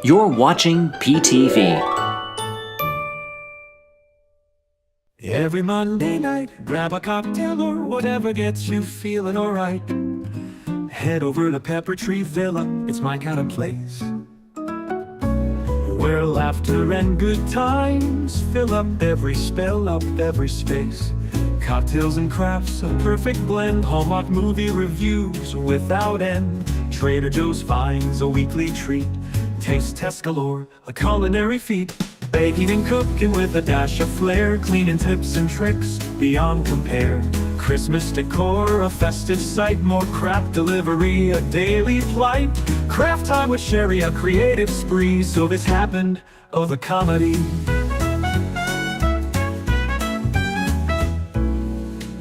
You're watching PTV. Every Monday night, grab a cocktail or whatever gets you feeling alright. Head over to Pepper Tree Villa, it's my kind of place, where laughter and good times fill up every spell, up every space. Cocktails and crafts, a perfect blend. Hallmark movie reviews without end. Trader Joe's finds a weekly treat. Taste test galore, a culinary feat. Baking and cooking with a dash of flair. Cleaning tips and tricks beyond compare. Christmas decor, a festive sight. More craft delivery, a daily plight. Craft time with Sherry, a creative spree. So this happened, oh the comedy.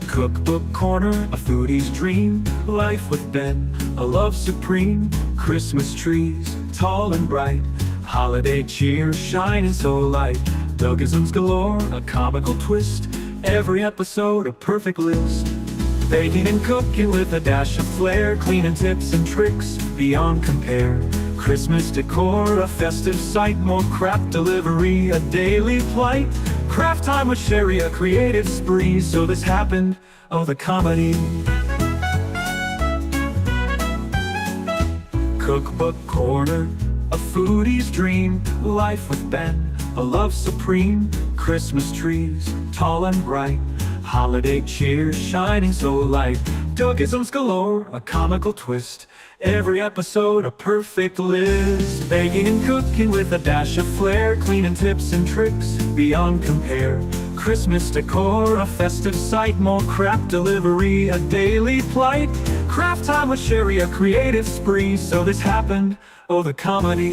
Cookbook corner, a foodie's dream. Life with Ben, a love supreme. Christmas trees, tall and bright. Holiday cheer, shining so light. Dougisms galore, a comical twist. Every episode, a perfect list. Baking and cooking with a dash of flair. Cleaning tips and tricks beyond compare. Christmas decor, a festive sight. More craft delivery, a daily plight. Craft time with Sherry, a creative spree. So this happened, oh the comedy. Cookbook corner, a foodie's dream. Life with Ben, a love supreme. Christmas trees, tall and bright. Holiday cheer, shining so light. Dougisms galore, a comical twist. Every episode, a perfect list. Baking and cooking with a dash of flair. Cleaning tips and tricks beyond compare. Christmas decor, a festive sight. More craft delivery, a daily plight. Craft time with Sherry, a creative spree. So this happened, oh the comedy.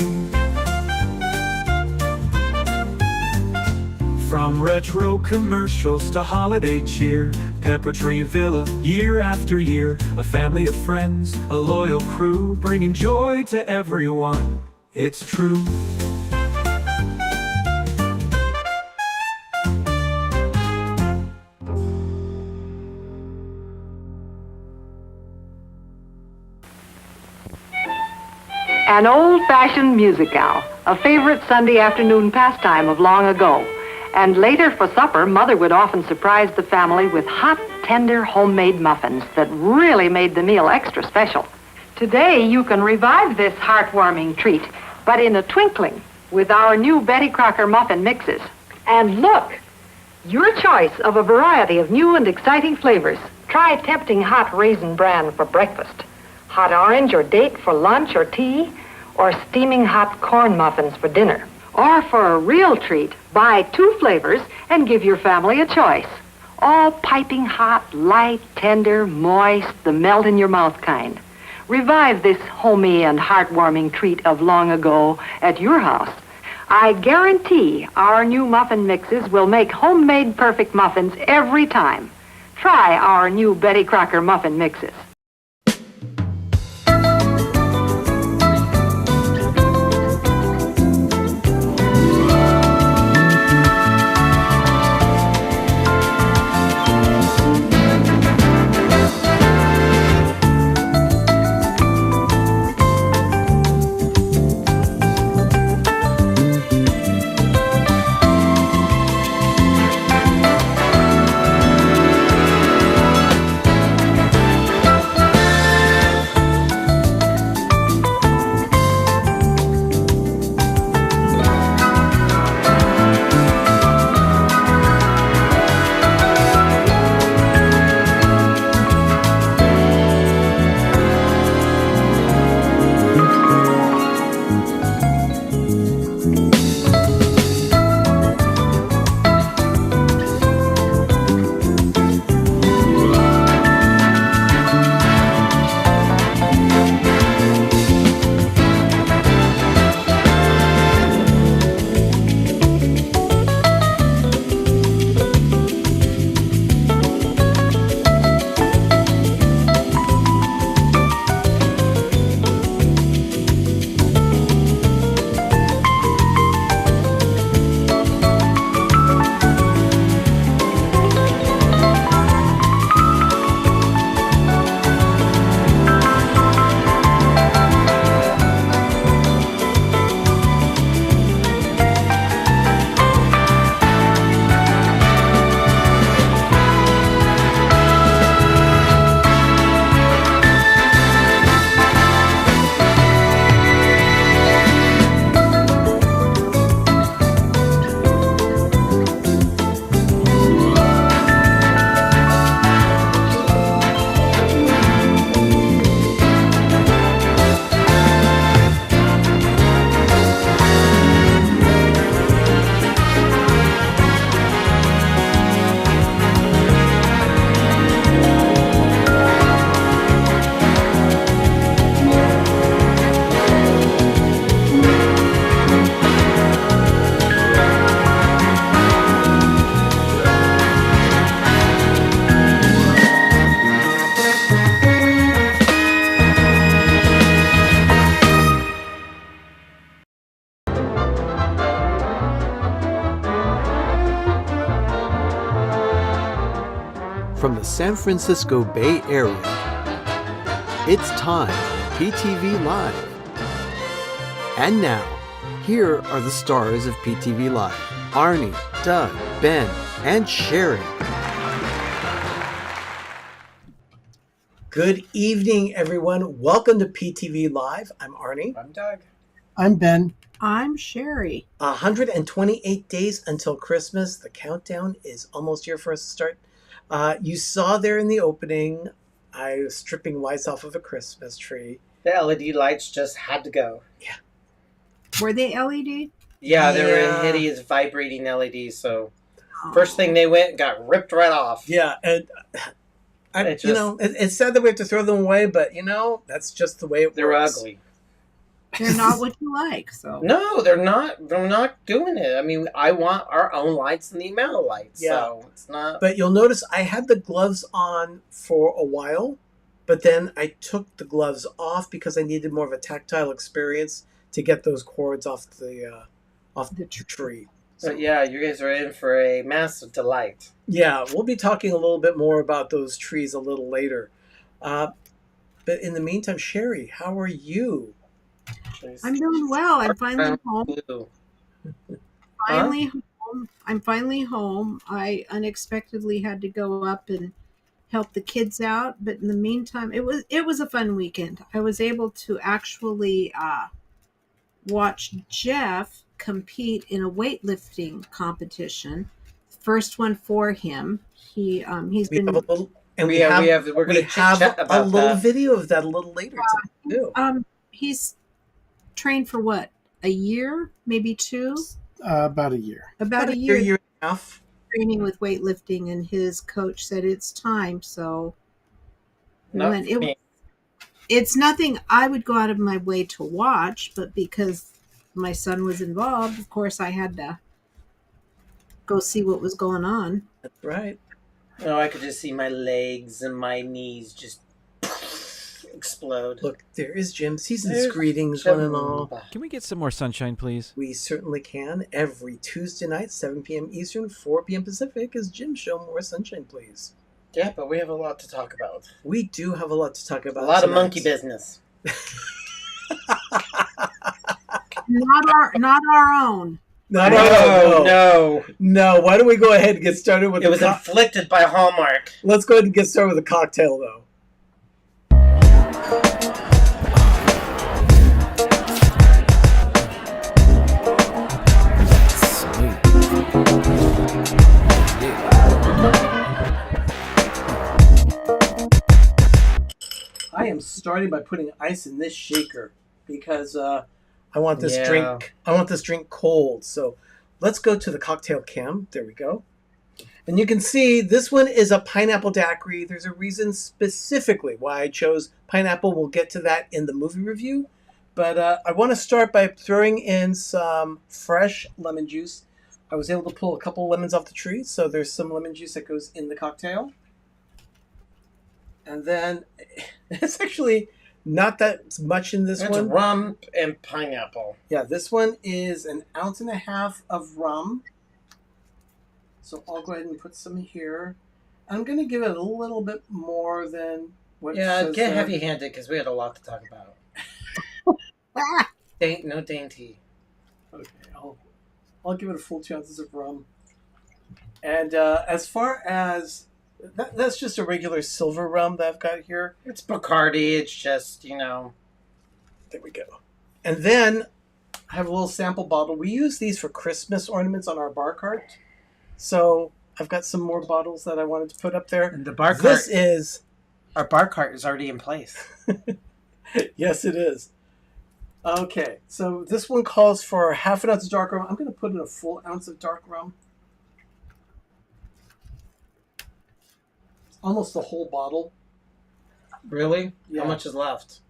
From retro commercials to holiday cheer, Pepper Tree Villa, year after year. A family of friends, a loyal crew, bringing joy to everyone, it's true. An old-fashioned musicale, a favorite Sunday afternoon pastime of long ago. And later for supper, Mother would often surprise the family with hot, tender, homemade muffins that really made the meal extra special. Today, you can revive this heartwarming treat, but in a twinkling, with our new Betty Crocker muffin mixes. And look, your choice of a variety of new and exciting flavors. Try tempting hot raisin bran for breakfast, hot orange or date for lunch or tea, or steaming hot corn muffins for dinner. Or for a real treat, buy 2 flavors and give your family a choice. All piping hot, light, tender, moist, the melt-in-your-mouth kind. Revive this homey and heartwarming treat of long ago at your house. I guarantee our new muffin mixes will make homemade perfect muffins every time. Try our new Betty Crocker muffin mixes. From the San Francisco Bay Area, it's time for PTV Live. And now, here are the stars of PTV Live: Arnie, Doug, Ben, and Sherry. Good evening, everyone. Welcome to PTV Live. I'm Arnie. I'm Doug. I'm Ben. I'm Sherry. 128 days until Christmas. The countdown is almost here for us to start. You saw there in the opening, I was stripping lights off of a Christmas tree. The LED lights just had to go. Yeah. Were they LED? Yeah, they were Yeah. in hideous vibrating LEDs, so first thing they went got ripped right off. Yeah, and it's sad that we have to throw them away, but that's just the way it They're works. ugly. They're not what you like, so. No, they're not. They're not doing it. I mean, I want our own lights and the amount of lights. Yeah. So it's not. But you'll notice I had the gloves on for a while, but then I took the gloves off because I needed more of a tactile experience to get those cords off the tree. So, But yeah, you guys are in for a massive delight. yeah, we'll be talking a little bit more about those trees a little later. But in the meantime, Sherry, how are you? I'm doing well. I'm finally home. Blue. I'm finally home. I unexpectedly had to go up and help the kids out, but in the meantime, it was a fun weekend. I was able to actually watch Jeff compete in a weightlifting competition. First one for him. He's We been have a little, and We're going to have chit-chat a about little that. video of that a little later too. he's trained for what? A year, maybe two? About a year. About a year. Year and a half. Training with weightlifting, and his coach said it's time. So we Not went. for me. It's nothing I would go out of my way to watch, but because my son was involved, of course, I had to go see what was going on. That's right. Oh, I could just see my legs and my knees just explode. Look, there is Jim. Season's There's greetings, Jim. one and all. Can we get some more sunshine, please? We certainly can. Every Tuesday night, 7 p.m. Eastern, 4 p.m. Pacific, is Jim's show. More sunshine, please. Yeah, but we have a lot to talk about. We do have a lot to talk about. A lot of tonight. monkey business. Not our own. No. Why don't we go ahead and get started with It was inflicted by Hallmark. Let's go ahead and get started with the cocktail, though. I am starting by putting ice in this shaker because I want this drink. I want this drink cold. So let's go to the cocktail cam. There we go. And you can see this one is a pineapple daiquiri. There's a reason specifically why I chose pineapple. We'll get to that in the movie review. But I want to start by throwing in some fresh lemon juice. I was able to pull a couple lemons off the tree, so there's some lemon juice that goes in the cocktail. And then it's actually not that much in this It's one. rum and pineapple. Yeah, this one is 1.5 ounces of rum. So I'll go ahead and put some here. I'm going to give it a little bit more than what Yeah, says get there. heavy-handed because we had a lot to talk about. No dainty. Okay, I'll give it a full 2 ounces of rum. And as far as... That's just a regular silver rum that I've got here. It's Bacardi. It's just, There we go. And then I have a little sample bottle. We use these for Christmas ornaments on our bar cart. So I've got some more bottles that I wanted to put up there. And the bar cart. This is... Our bar cart is already in place. Yes, it is. Okay, so this one calls for 1/2 ounce of dark rum. I'm going to put in a full ounce of dark rum. It's almost the whole bottle. Really? Yeah. How much is left?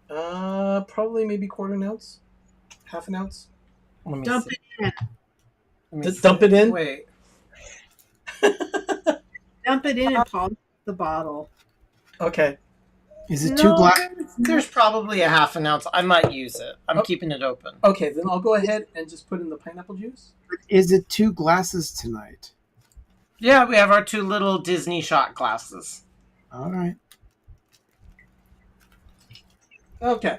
Probably maybe 1/4 ounce, 1/2 ounce. Let me Dump see. it in. Let me Just see. dump it in? Wait. Dump it in and polish the bottle. Okay. Is it two glass? There's probably 1/2 ounce. I might use it. I'm keeping it open. Okay, then I'll go ahead and just put in the pineapple juice. Is it 2 glasses tonight? Yeah, we have our 2 little Disney shot glasses. All right. Okay.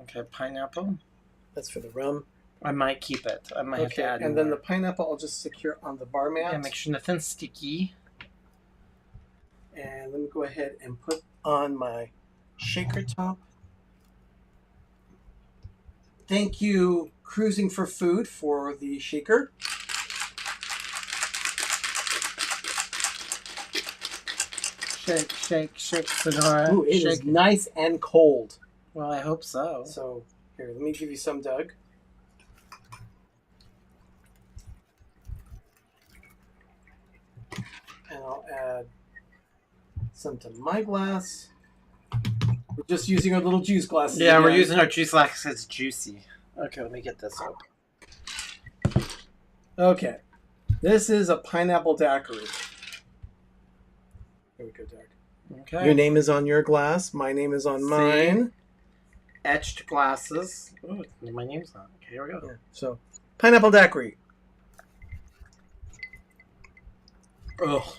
Okay, pineapple. That's for the rum. I might keep it. I might have to Okay, add and more. then the pineapple I'll just stick here on the bar mat. Yeah, make sure nothing's sticky. And let me go ahead and put on my shaker top. Thank you, Cruising for Food, for the shaker. Shake, shake, shake, Sonora. Ooh, it is shake. nice and cold. Well, I hope so. So, here, let me give you some, Doug. And I'll add some to my glass. We're just using our little juice glasses. Yeah, we're again. using our juice glass because it's juicy. Okay, let me get this open. Okay. This is a pineapple daiquiri. Here we go, Doug. Okay. Your name is on your glass. My name is on mine. Etched glasses. Ooh, my name's on. Okay, here we go. Yeah, so, pineapple daiquiri. Oh.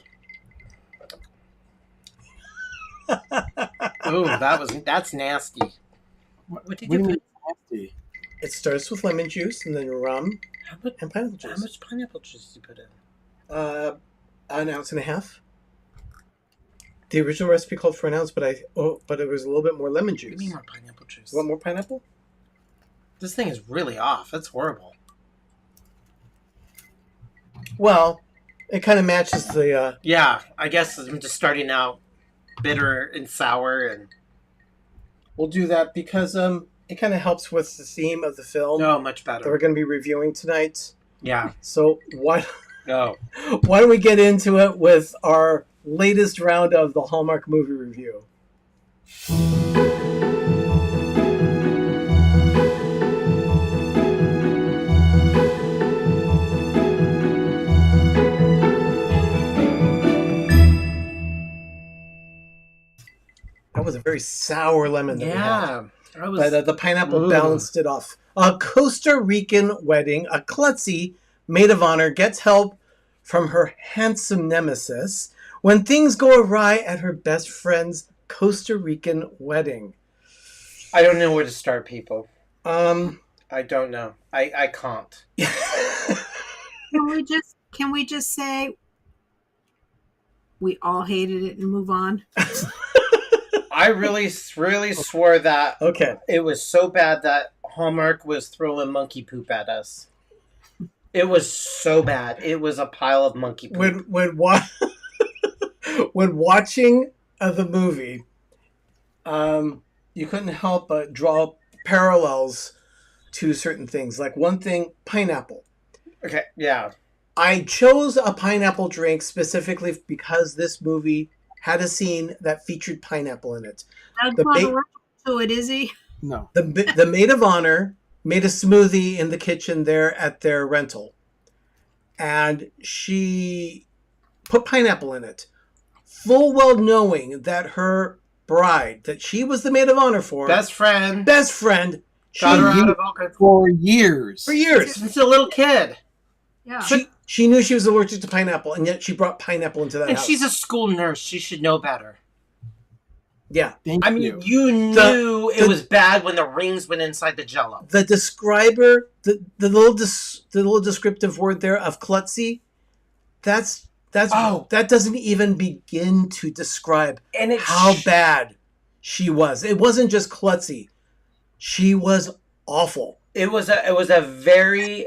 Ooh, that's nasty. What did you put? Nasty? It starts with lemon juice and then rum How much, and pineapple how juice. much pineapple juice did you put in? An ounce and a half. The original recipe called for an ounce, but it was a little bit more lemon juice. Give me more pineapple juice. You want more pineapple? This thing is really off. That's horrible. Well, it kind of matches the. Yeah, I guess I'm just starting out bitter and sour and. We'll do that because it kind of helps with the theme of the film No, much that we're better. going to be reviewing tonight. Yeah. So why No. why don't we get into it with our latest round of the Hallmark movie review? That was a very sour lemon that we had. Yeah. I was. But the pineapple Ooh. balanced it off. A Costa Rican wedding, a klutzy maid of honor gets help from her handsome nemesis when things go awry at her best friend's Costa Rican wedding. I don't know where to start, people. Um, I don't know. I can't. Can we just say we all hated it and move on? I really swore that okay. it was so bad that Hallmark was throwing monkey poop at us. It was so bad. It was a pile of monkey poop. When watching the movie, you couldn't help but draw parallels to certain things. Like one thing, pineapple. Okay, yeah. I chose a pineapple drink specifically because this movie had a scene that featured pineapple in it. Doug's The not ba- allergic to it, is he? No. The maid of honor made a smoothie in the kitchen there at their rental. And she put pineapple in it. Full well knowing that her bride, that she was the maid of honor for, Best friend. she Got her knew out of all kinds. For years. for years. Since a little kid. Yeah. She knew she was allergic to pineapple, and yet she brought pineapple into that And house. she's a school nurse. She should know better. Yeah. Thank I mean, you. you knew it was bad when the rings went inside the jello. The describer, the little descriptive word there of klutzy, that doesn't even begin to describe And it how bad she was. It wasn't just klutzy; she was awful. It was a very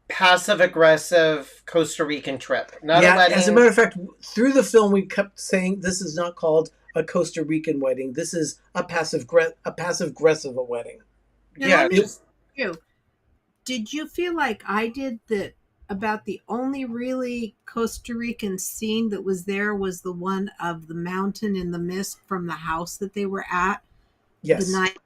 passive aggressive Costa Rican trip. Not a wedding. As a matter of fact, through the film, we kept saying this is not called a Costa Rican wedding. This is a passive aggressive wedding. Now, Yeah, let me just- ask you, did you feel like I did that? About the only really Costa Rican scene that was there was the one of the mountain in the mist from the house that they were at Yes. the night.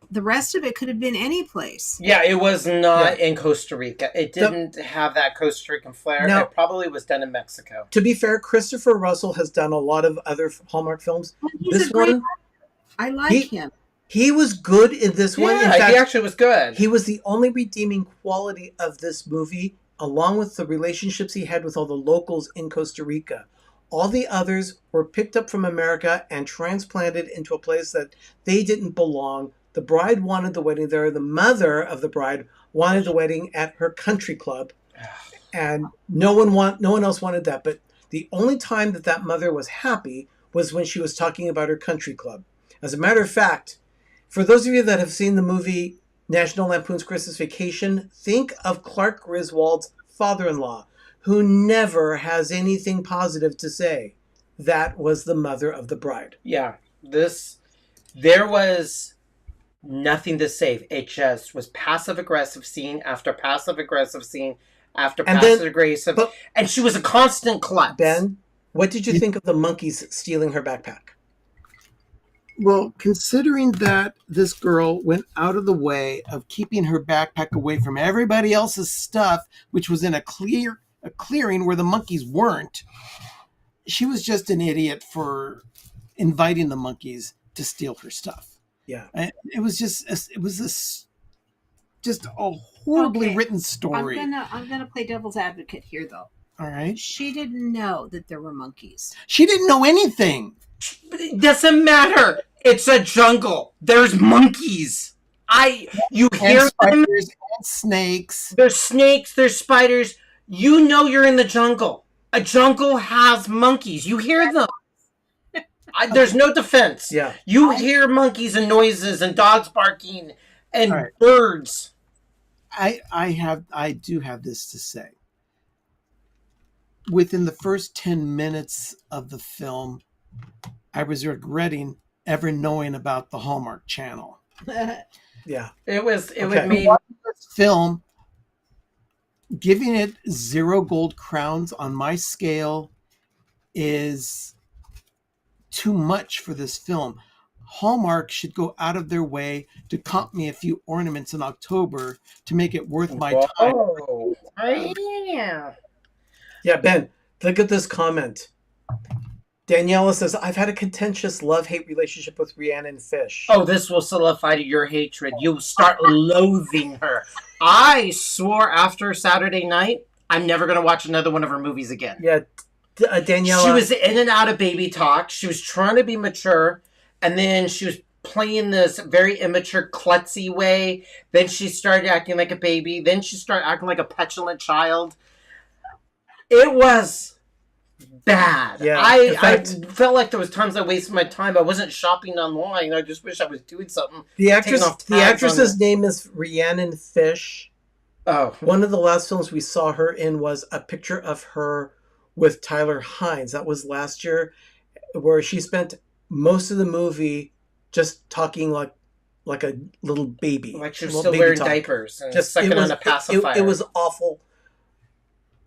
The rest of it could have been any place. Yeah, it was not in Costa Rica. It didn't have that Costa Rican flair. No. It probably was done in Mexico. To be fair, Christopher Russell has done a lot of other Hallmark films. He's This a great one, I like him. he was good in this one. In Yeah, fact, he actually was good. he was the only redeeming quality of this movie. along with the relationships he had with all the locals in Costa Rica. All the others were picked up from America and transplanted into a place that they didn't belong. The bride wanted the wedding there. The mother of the bride wanted the wedding at her country club, and no one else wanted that. But the only time that mother was happy was when she was talking about her country club. As a matter of fact, for those of you that have seen the movie National Lampoon's Christmas Vacation, think of Clark Griswold's father-in-law, who never has anything positive to say. That was the mother of the bride. Yeah, there was nothing to save. It just was passive-aggressive scene after passive-aggressive scene after passive-aggressive. And she was a constant klutz. Ben, what did you think of the monkeys stealing her backpack? Well, considering that this girl went out of the way of keeping her backpack away from everybody else's stuff, which was in a clearing where the monkeys weren't, she was just an idiot for inviting the monkeys to steal her stuff. Yeah, and it was just a horribly written story. I'm gonna play devil's advocate here, though. All right, she didn't know that there were monkeys. She didn't know anything. It doesn't matter. It's a jungle. There's monkeys. You hear them. There's snakes. There's snakes. There's spiders. You know you're in the jungle. A jungle has monkeys. You hear them. There's no defense. Yeah. You hear monkeys and noises and dogs barking and birds. I do have this to say. Within the first 10 minutes of the film, I was regretting ever knowing about the Hallmark Channel. Yeah. It would mean this film, giving it 0 gold crowns on my scale is too much for this film. Hallmark should go out of their way to comp me a few ornaments in October to make it worth my time. Yeah, Ben, look at this comment. Daniela says, I've had a contentious love-hate relationship with Rhiannon Fish. Oh, this will solidify your hatred. You'll start loathing her. I swore after Saturday night, I'm never going to watch another one of her movies again. Yeah, Daniela. She was in and out of baby talk. She was trying to be mature, and then she was playing this very immature, klutzy way. Then she started acting like a baby. Then she started acting like a petulant child. It was bad. Yeah, I felt like there was times I wasted my time. I wasn't shopping online. I just wish I was doing something. The actress's name is Rhiannon Fish. Oh. One of the last films we saw her in was a picture of her with Tyler Hines. That was last year, where she spent most of the movie just talking like a little baby. Like she was still wearing diapers and just sucking on a pacifier. It was awful.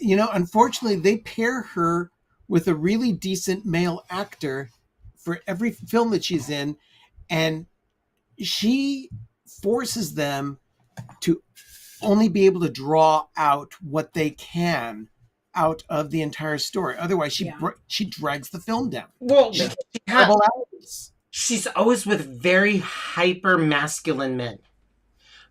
You know, unfortunately, they pair her with a really decent male actor for every film that she's in, and she forces them to only be able to draw out what they can out of the entire story. Otherwise, she drags the film down. Well, she's always with very hyper masculine men.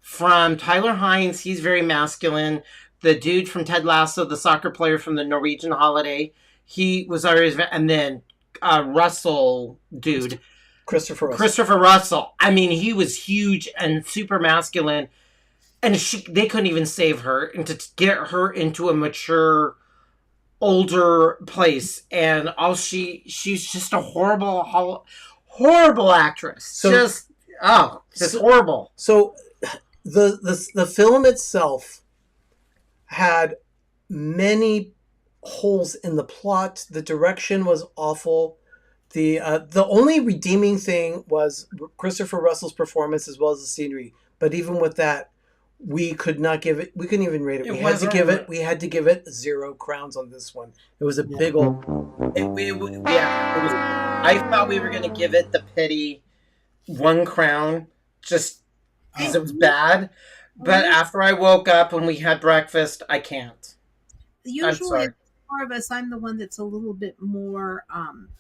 From Tyler Hines, he's very masculine. The dude from Ted Lasso, the soccer player from the Norwegian Holiday, he was always, and then Russell dude. Christopher Russell. I mean, he was huge and super masculine. And they couldn't even save her and to get her into a mature, older place. And she's just a horrible actress. Just horrible. So the film itself had many holes in the plot. The direction was awful. The only redeeming thing was Christopher Russell's performance as well as the scenery. But even with that, we could not give it. We couldn't even rate it. We had to give it 0 crowns on this one. It was a big old. I thought we were going to give it the pity 1 crown, just because it was bad. But after I woke up and we had breakfast, I can't. Usually, more of us, I'm the one that's a little bit more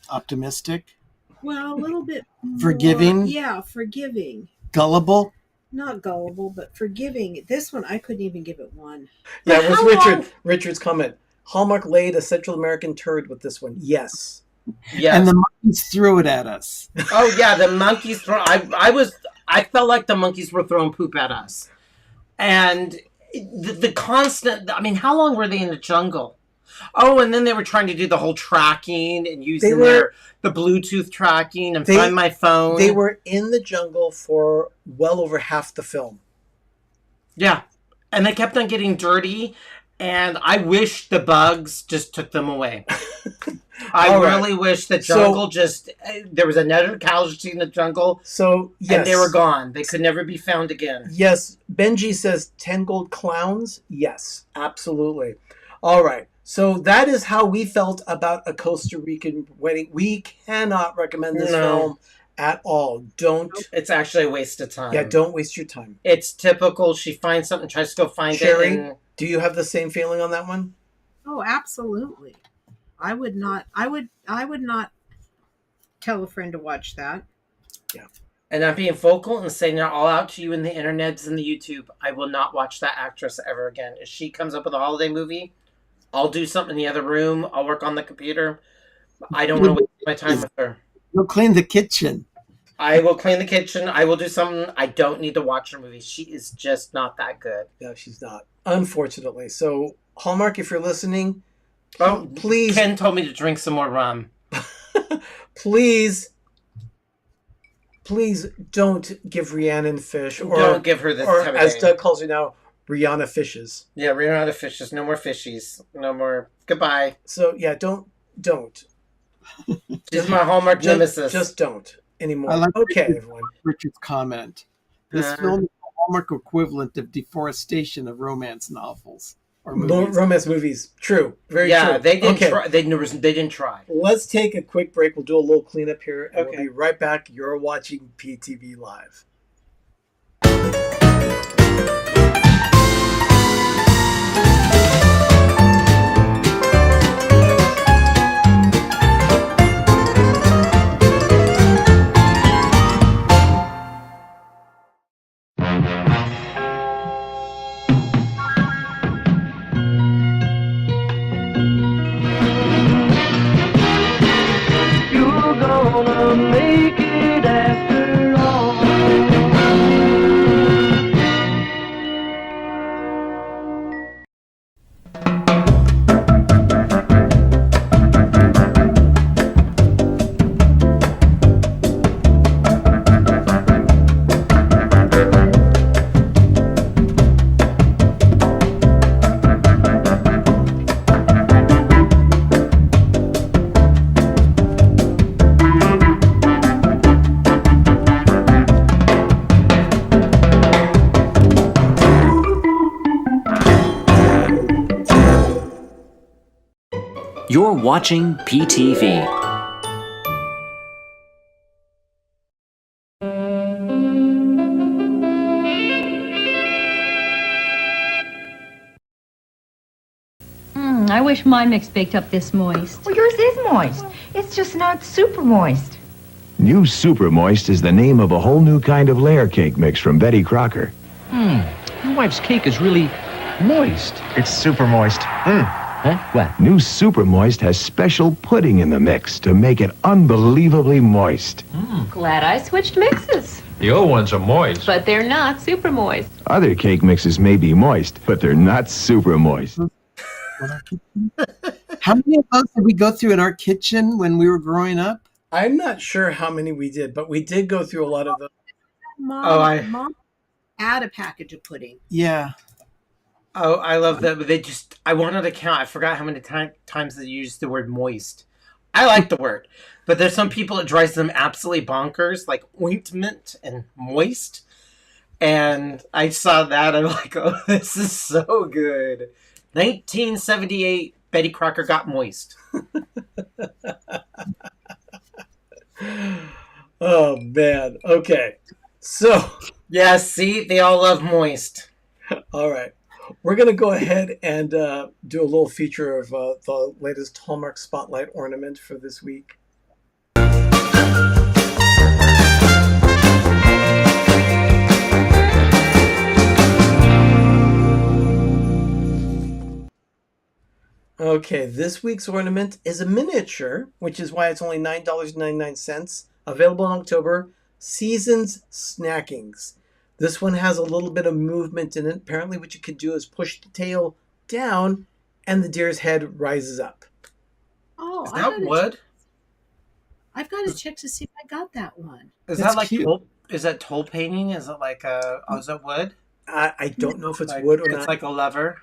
optimistic. Well, a little bit more, forgiving. Yeah, forgiving. Gullible. not gullible, but forgiving. This one, I couldn't even give it one. Yeah, it was How Richard. long- Richard's comment. Hallmark laid a Central American turd with this one. Yes. Yes. And the monkeys threw it at us. Oh yeah, the monkeys throw. I felt like the monkeys were throwing poop at us, and the constant. I mean, how long were they in the jungle? Oh, and then they were trying to do the whole tracking and using the Bluetooth tracking and find my phone. They were in the jungle for well over half the film. Yeah, and they kept on getting dirty, and I wish the bugs just took them away. I really wish the jungle there was another casualty in the jungle. So, yes. And they were gone. They could never be found again. Yes. Benji says 10 gold clowns. Yes, absolutely. All right. So that is how we felt about A Costa Rican Wedding. We cannot recommend this film at all. Don't. It's actually a waste of time. Yeah, don't waste your time. It's typical. She finds something, tries to go find Sherry, it. do you have the same feeling on that one? Oh, absolutely. I would not tell a friend to watch that. Yeah. And I'm being vocal and saying it all out to you in the internets and the YouTube. I will not watch that actress ever again. If she comes up with a holiday movie, I'll do something in the other room. I'll work on the computer. I don't want to waste my time with her. You'll clean the kitchen. I will clean the kitchen. I will do something. I don't need to watch her movie. She is just not that good. No, she's not. Unfortunately. So, Hallmark, if you're listening, Oh, please. Ken told me to drink some more rum. please don't give Rhiannon fish. Or Don't give her this Or type of as thing. Doug calls her now, Rihanna fishes. Yeah, we're out of fishes. No more fishies. No more. Goodbye. So, yeah, don't. She's my Hallmark nemesis. Just don't anymore. I like Okay, Richard's- everyone. Richard's comment. This Uh. film is the Hallmark equivalent of deforestation of romance novels or movies. Romance movies. True. Very yeah, true. they didn't Okay. try. They didn't try. Let's take a quick break. We'll do a little cleanup here, and Okay. we'll be right back. You're watching PTV Live. You're watching PTV. I wish my mix baked up this moist. Well, yours is moist. It's just not super moist. New Super Moist is the name of a whole new kind of layer cake mix from Betty Crocker. Your wife's cake is really moist. It's super moist. Huh? What? New Super Moist has special pudding in the mix to make it unbelievably moist. Glad I switched mixes. The old ones are moist. But they're not super moist. Other cake mixes may be moist, but they're not super moist. How many of those did we go through in our kitchen when we were growing up? I'm not sure how many we did, but we did go through a lot of them. Mom add a package of pudding. Yeah. Oh, I love that. But I wanted to count. I forgot how many times they used the word moist. I like the word, but there's some people it drives them absolutely bonkers, like ointment and moist. And I saw that. I'm like, oh, this is so good. 1978, Betty Crocker got moist. Oh, man. Okay. So, yeah, see, they all love moist. All right. We're going to go ahead and do a little feature of the latest Hallmark Spotlight ornament for this week. Okay, this week's ornament is a miniature, which is why it's only $9.99. Available in October. Seasons Snackings. This one has a little bit of movement in it. Apparently what you can do is push the tail down and the deer's head rises up. Oh, Is that wood? I've got to check to see if I got that one. Is that like toll, is that toll painting? Is it like a? Oh, is that wood? I don't know if it's like, wood or it's not. like a lever.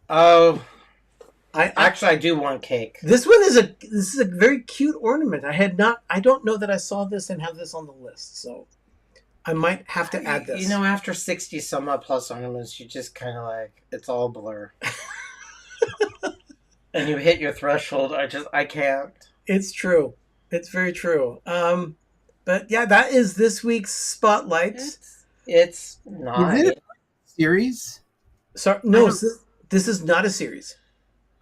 Oh, I do want cake. This is a very cute ornament. I don't know that I saw this and have this on the list, so I might have to add this. You know, after 60 some odd plus ornaments, you just kind of like it's all blur. And you hit your threshold. I can't. It's true. It's very true. But yeah, that is this week's spotlight. It's not. Is it a series? Sorry, no, this is not a series.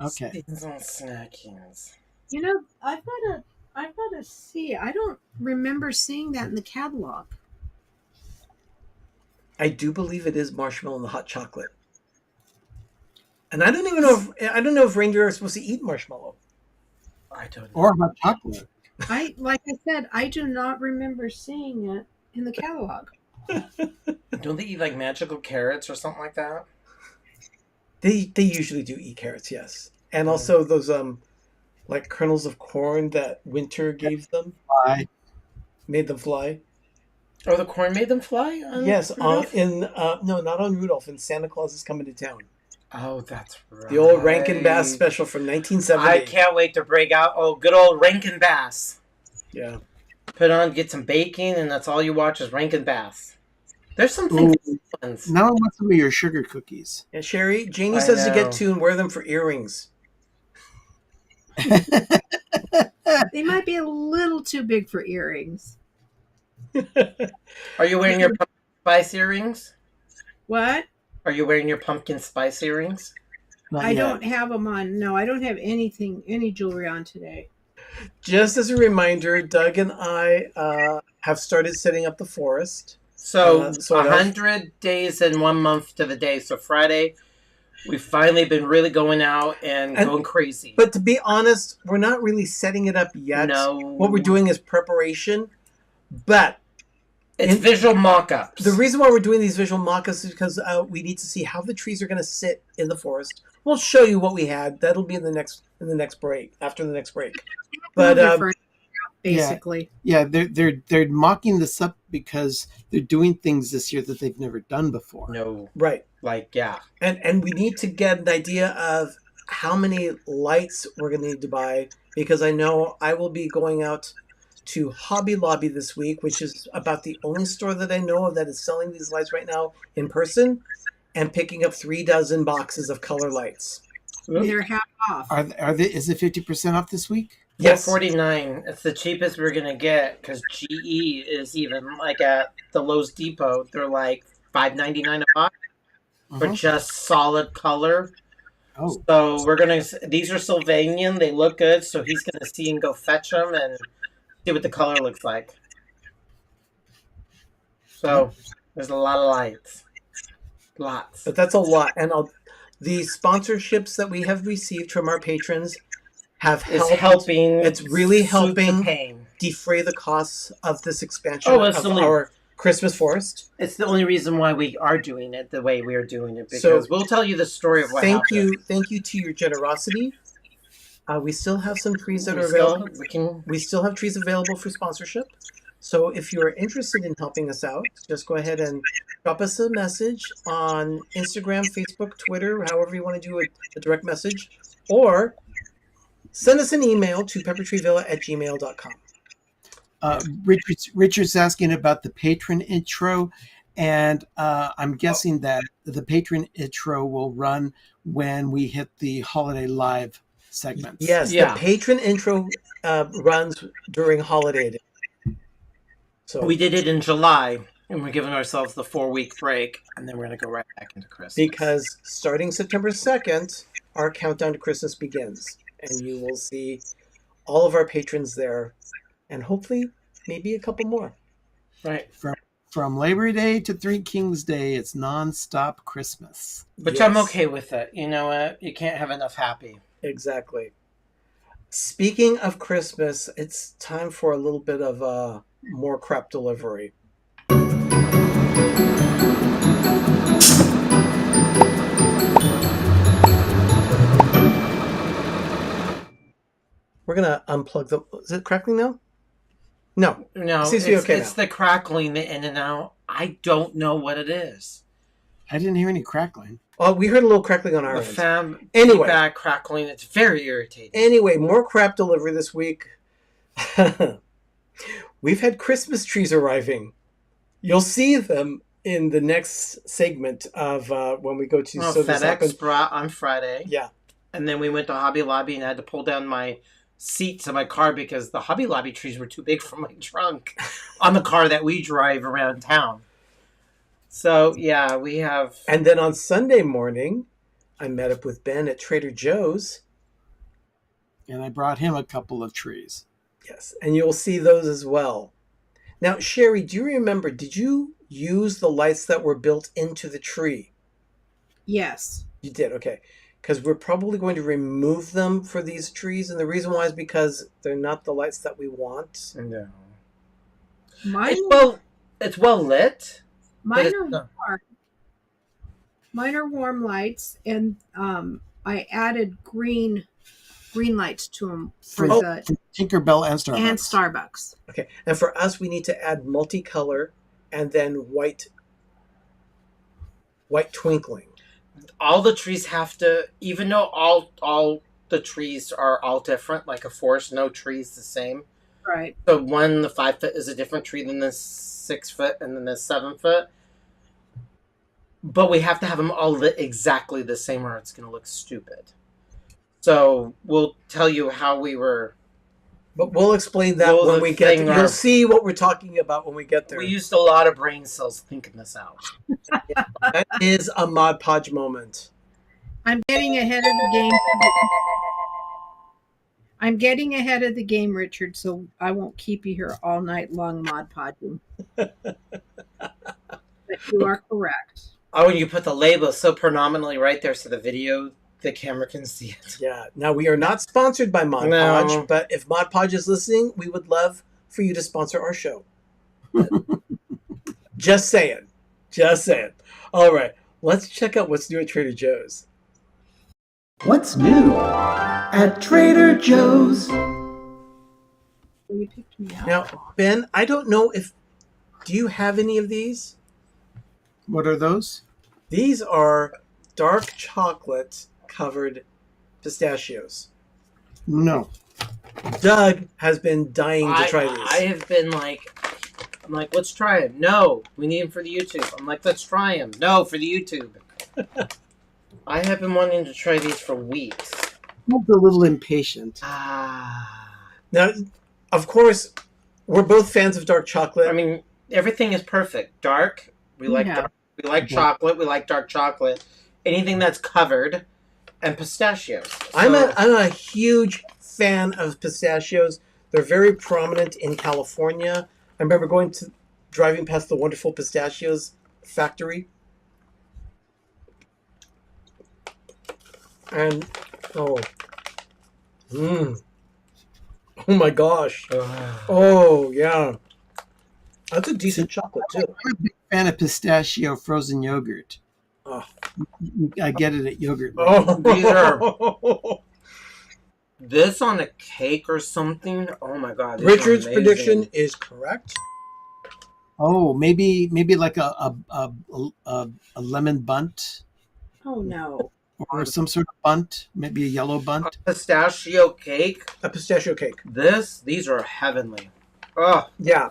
Okay. Seasonal snackings. You know, I've got to see. I don't remember seeing that in the catalog. I do believe it is marshmallow and the hot chocolate. And I don't even know if reindeer are supposed to eat marshmallow. I don't know. Or hot chocolate. Like I said, I do not remember seeing it in the catalog. Don't they eat like magical carrots or something like that? They usually do eat carrots, yes. And also those like kernels of corn that winter gave them. Made them fly. Oh, the corn made them fly? Yes, no, not on Rudolph. In Santa Claus is Coming to Town. Oh, that's right. The old Rankin Bass special from 1970. I can't wait to break out. Oh, good old Rankin Bass. Yeah. Put on, get some bacon, and that's all you watch is Rankin Bass. There's some things. Now I want some of your sugar cookies. Yeah, Sherry, Janie says to get two and wear them for earrings. They might be a little too big for earrings. Are you wearing your pumpkin spice earrings? What? Are you wearing your pumpkin spice earrings? I don't have them on. No, I don't have any jewelry on today. Just as a reminder, Doug and I have started setting up the forest. So 100 days and 1 month to the day. So Friday, we've finally been really going out and going crazy. But to be honest, we're not really setting it up yet. No. What we're doing is preparation. But it's visual mock-ups. The reason why we're doing these visual mock-ups is because we need to see how the trees are going to sit in the forest. We'll show you what we had. That'll be in the next break, after the next break. But basically, yeah, they're mocking this up because they're doing things this year that they've never done before. No, right? Like and we need to get an idea of how many lights we're going to need to buy, because I know I will be going out to Hobby Lobby this week, which is about the only store that I know of that is selling these lights right now in person, and picking up 36 boxes of color lights. They're half off. Is it 50% off this week? Yes, $49. It's the cheapest we're gonna get because GE is even like at the Lowe's Depot. They're like $5.99 a box for just solid color. Oh, so we're gonna. These are Sylvanian. They look good, so he's gonna see and go fetch them and see what the color looks like. So there's a lot of lights, lots. But that's a lot, and the sponsorships that we have received from our patrons have helped. It's really helping defray the costs of this expansion of our Christmas forest. It's the only reason why we are doing it the way we are doing it, because we'll tell you the story of what happened. Thank you to your generosity. We still have some trees that are available. We still have trees available for sponsorship. So if you're interested in helping us out, just go ahead and drop us a message on Instagram, Facebook, Twitter, however you want to do a direct message, or send us an email to peppertreevilla@gmail.com. Richard's asking about the patron intro, and I'm guessing that the patron intro will run when we hit the holiday live segments. Yes, the patron intro runs during holiday day. So we did it in July, and we're giving ourselves the 4-week break, and then we're going to go right back into Christmas. Because starting September 2nd, our countdown to Christmas begins, and you will see all of our patrons there, and hopefully maybe a couple more. Right. From Labor Day to Three Kings Day, it's non-stop Christmas. Which I'm okay with it. You know what? You can't have enough happy. Exactly. Speaking of Christmas, it's time for a little bit of more crap delivery. We're going to unplug the... Is it crackling now? No. No, it seems to be okay it's the crackling, the in and out. I don't know what it is. I didn't hear any crackling. Oh, we heard a little crackling on our end. Anyway. Feedback, crackling. It's very irritating. Anyway, more crap delivery this week. We've had Christmas trees arriving. You'll see them in the next segment of when we go to... FedEx brought on Friday. Yeah. And then we went to Hobby Lobby and I had to pull down my seats in my car because the Hobby Lobby trees were too big for my trunk on the car that we drive around town. So, yeah, we have... And then on Sunday morning, I met up with Ben at Trader Joe's. And I brought him a couple of trees. Yes, and you'll see those as well. Now, Sherry, do you remember, did you use the lights that were built into the tree? Yes. You did, okay. Because we're probably going to remove them for these trees, and the reason why is because they're not the lights that we want. No. It's well lit. Mine are warm. Mine are warm lights, and I added green lights to them for Tinkerbell and Starbucks. And Starbucks. Okay, and for us, we need to add multicolor and then white twinkling. All the trees have to, even though all the trees are all different, like a forest, no tree is the same. Right. So the 5 foot is a different tree than the 6 foot and then the 7 foot. But we have to have them all lit exactly the same or it's going to look stupid. So we'll tell you how we were... But we'll explain that when we get there. You'll see what we're talking about when we get there. We used a lot of brain cells thinking this out. Yeah, that is a Mod Podge moment. I'm getting ahead of the game. I'm getting ahead of the game, Richard, so I won't keep you here all night long Mod Podging. But you are correct. Oh, and you put the label so predominantly right there so the camera can see it. Yeah. Now, we are not sponsored by Mod Podge, but if Mod Podge is listening, we would love for you to sponsor our show. Just saying. Just saying. All right. Let's check out what's new at Trader Joe's. What's new at Trader Joe's? You picked me up. Now, Ben, I don't know do you have any of these? What are those? These are dark chocolate covered pistachios. No. Doug has been dying to try these. I have been I'm like, let's try them. No, we need them for the YouTube. I'm like, let's try them. No, for the YouTube. I have been wanting to try these for weeks. I'm a little impatient. Now, of course, we're both fans of dark chocolate. I mean, everything is perfect. Dark. We like dark. We like chocolate. We like dark chocolate. Anything that's covered. And pistachios. So. I'm a huge fan of pistachios. They're very prominent in California. I remember driving past the wonderful pistachios factory. And, oh my gosh. Oh, yeah. That's a decent chocolate, too. I'm a big fan of pistachio frozen yogurt. Oh. I get it at Yogurt. Oh, these are this on a cake or something. Oh my god! Richard's prediction is correct. Oh, maybe like a lemon bunt. Oh no! Or some sort of bunt, maybe a yellow bunt. A pistachio cake. A pistachio cake. These are heavenly. Oh yeah.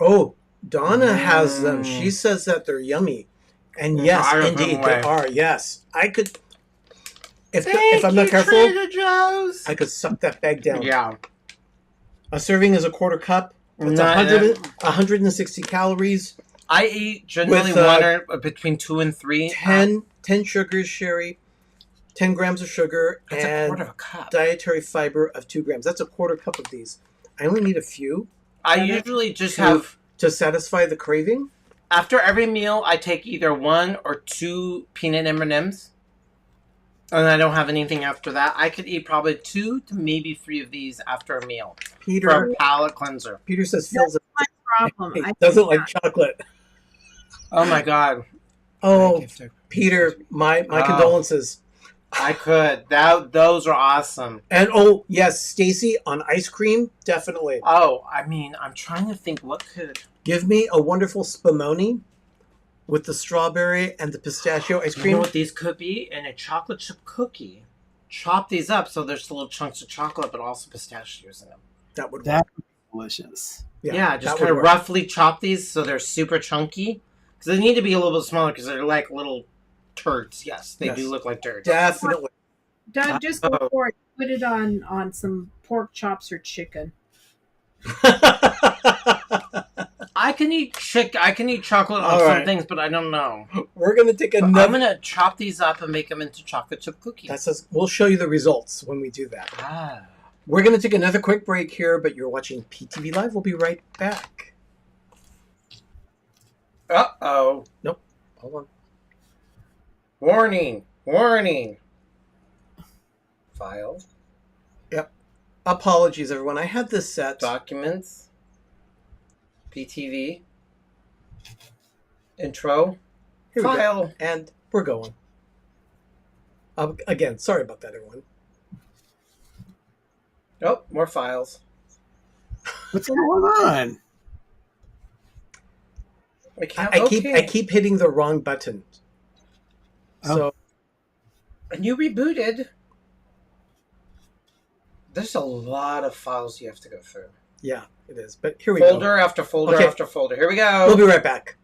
Oh, Donna has them. She says that they're yummy. And yes, indeed, they are. Yes. I could... If I'm not careful, Trader Joe's. I could suck that bag down. Yeah. A serving is a quarter cup. It's 160 calories. I eat generally one between 2 and 3. 10 sugars, Sherry. 10 grams of sugar. That's and a quarter of a cup. Dietary fiber of 2 grams. That's a quarter cup of these. I only need a few. I usually just have... To satisfy the craving. After every meal, I take either 1 or 2 peanut M&Ms. And I don't have anything after that. I could eat probably 2 to maybe 3 of these after a meal. Peter, for a palate cleanser. Peter says Phil's my problem. he doesn't like chocolate. Oh my god. Oh, Peter, my condolences. I could. Those are awesome. And oh yes, Stacy on ice cream, definitely. Oh, I mean, I'm trying to think what could. Give me a wonderful spumoni with the strawberry and the pistachio ice cream. You know what these could be? And a chocolate chip cookie. Chop these up so there's little chunks of chocolate, but also pistachios in them. That would be delicious. Yeah, just kind of roughly chop these so they're super chunky. Because they need to be a little bit smaller because they're like little turds. Yes, they do look like turds. Definitely. Doug, just go for it. Put it on some pork chops or chicken. I can eat chocolate on some things, but I don't know. We're gonna take another. I'm gonna chop these up and make them into chocolate chip cookies. We'll show you the results when we do that. We're gonna take another quick break here, but you're watching PTV Live. We'll be right back. Uh-oh. Nope. Hold on. Warning. File. Yep. Apologies, everyone. I had this set. Documents. PTV. Intro. Here we File. go. And we're going. Again, sorry about that, everyone. Oh, more files. What's going on? I keep hitting the wrong button. So, and you rebooted. There's a lot of files you have to go through. Yeah, it is. But here we go. Folder after folder after folder. Here we go. We'll be right back.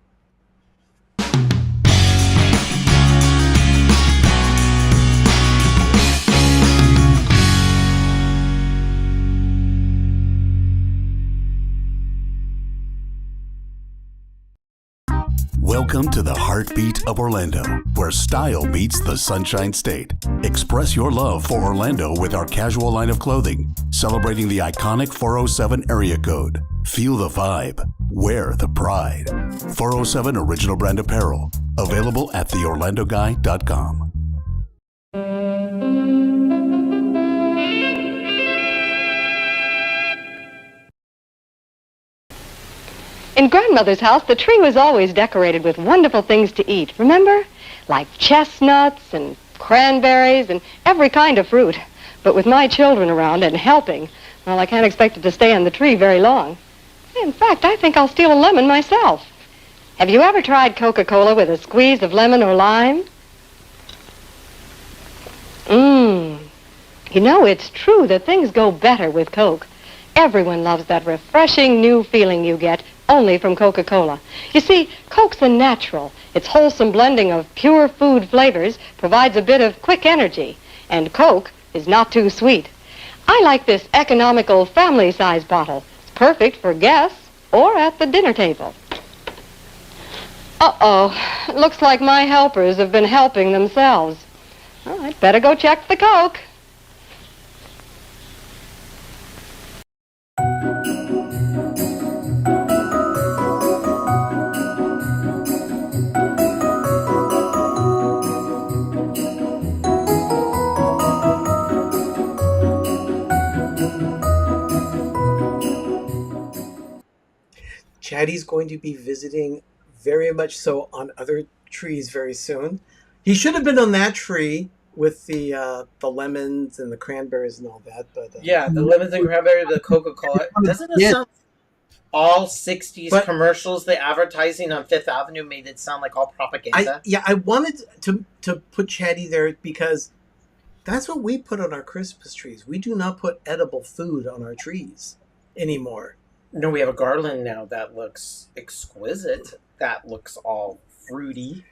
Welcome to the heartbeat of Orlando, where style meets the Sunshine State. Express your love for Orlando with our casual line of clothing, celebrating the iconic 407 area code. Feel the vibe. Wear the pride. 407 Original Brand Apparel. Available at theorlandoguy.com. In Grandmother's house, the tree was always decorated with wonderful things to eat, remember? Like chestnuts and cranberries and every kind of fruit. But with my children around and helping, well, I can't expect it to stay on the tree very long. In fact, I think I'll steal a lemon myself. Have you ever tried Coca-Cola with a squeeze of lemon or lime? You know, it's true that things go better with Coke. Everyone loves that refreshing new feeling you get only from Coca-Cola. You see, Coke's a natural. Its wholesome blending of pure food flavors provides a bit of quick energy, and Coke is not too sweet. I like this economical family-size bottle. It's perfect for guests or at the dinner table. Uh-oh, it looks like my helpers have been helping themselves. Well, I'd better go check the Coke. Chatty's going to be visiting very much so on other trees very soon. He should have been on that tree with the lemons and the cranberries and all that. But yeah, the lemons and cranberry, the Coca-Cola. Doesn't it sound all 60s commercials, the advertising on Fifth Avenue made it sound like all propaganda? I wanted to put Chatty there because that's what we put on our Christmas trees. We do not put edible food on our trees anymore. No, we have a garland now that looks exquisite. That looks all fruity.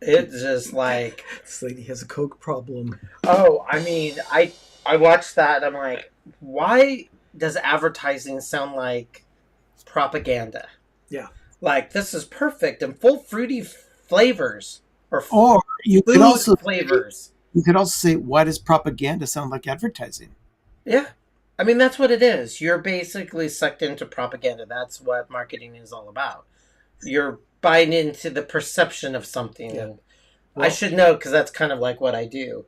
It's just like... This lady has a Coke problem. Oh, I mean, I watched that and I'm like, why does advertising sound like propaganda? Yeah. Like, this is perfect and full fruity flavors. Or you could also flavors. You could also say, why does propaganda sound like advertising? Yeah. I mean, that's what it is. You're basically sucked into propaganda. That's what marketing is all about. you're buying into the perception of something. Yeah. And Well, I should know because that's kind of like what I do.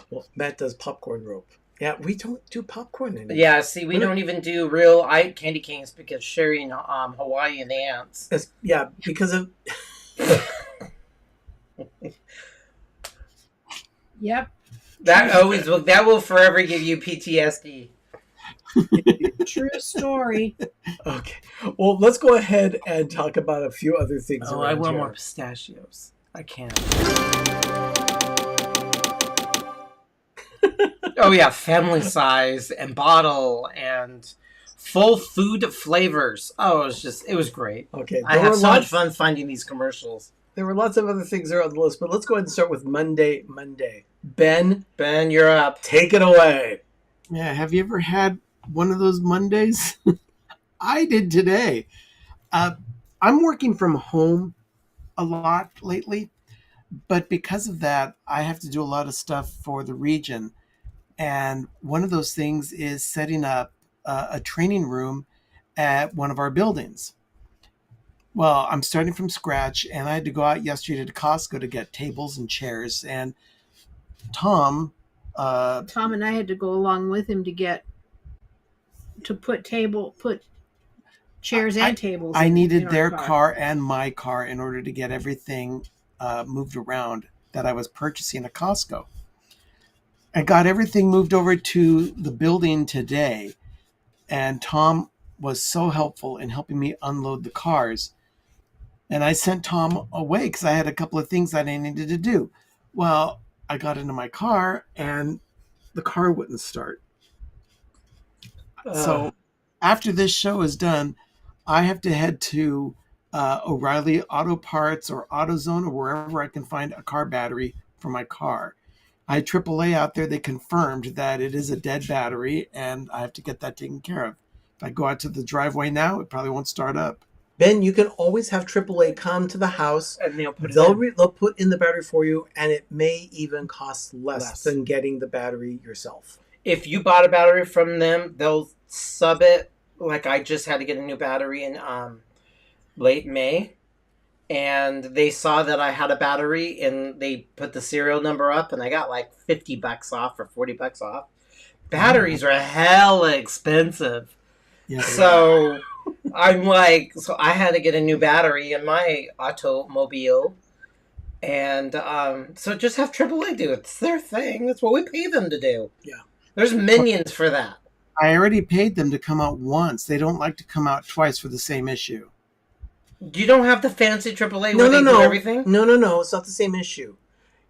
well, Matt does popcorn rope. Yeah, we don't do popcorn anymore. Yeah, see, we don't even do real candy canes because Sherry and Hawaii and the ants. Yeah, because of... Yep. That will forever give you PTSD. True story. Okay. Well, let's go ahead and talk about a few other things. Oh, I around want here. more pistachios. I can't. Oh yeah, family size and bottle and full food flavors. Oh, it was great. Okay. I had so much fun finding these commercials. There were lots of other things there on the list, but let's go ahead and start with Monday. Ben, you're up. Take it away. Yeah, have you ever had one of those Mondays? I did today. I'm working from home a lot lately, but because of that, I have to do a lot of stuff for the region. And one of those things is setting up a training room at one of our buildings. Well, I'm starting from scratch, and I had to go out yesterday to Costco to get tables and chairs. And Tom and I had to go along with him to put chairs and tables. I needed their car and my car in order to get everything moved around that I was purchasing at Costco. I got everything moved over to the building today, and Tom was so helpful in helping me unload the cars. And I sent Tom away because I had a couple of things that I needed to do. Well, I got into my car and the car wouldn't start. So after this show is done, I have to head to O'Reilly Auto Parts or AutoZone or wherever I can find a car battery for my car. I had AAA out there. They confirmed that it is a dead battery, and I have to get that taken care of. If I go out to the driveway now, it probably won't start up. Ben, you can always have AAA come to the house. And they'll put they'll put in the battery for you, and it may even cost less than getting the battery yourself. If you bought a battery from them, they'll sub it. Like I just had to get a new battery in late May. And they saw that I had a battery, and they put the serial number up, and I got like $50 off or $40 off. Batteries are hella expensive. Yeah. So I'm like, so I had to get a new battery in my automobile. And so just have AAA do it. It's their thing. That's what we pay them to do. Yeah. There's minions for that. I already paid them to come out once. They don't like to come out twice for the same issue. You don't have the fancy AAA No. do everything? No. It's not the same issue.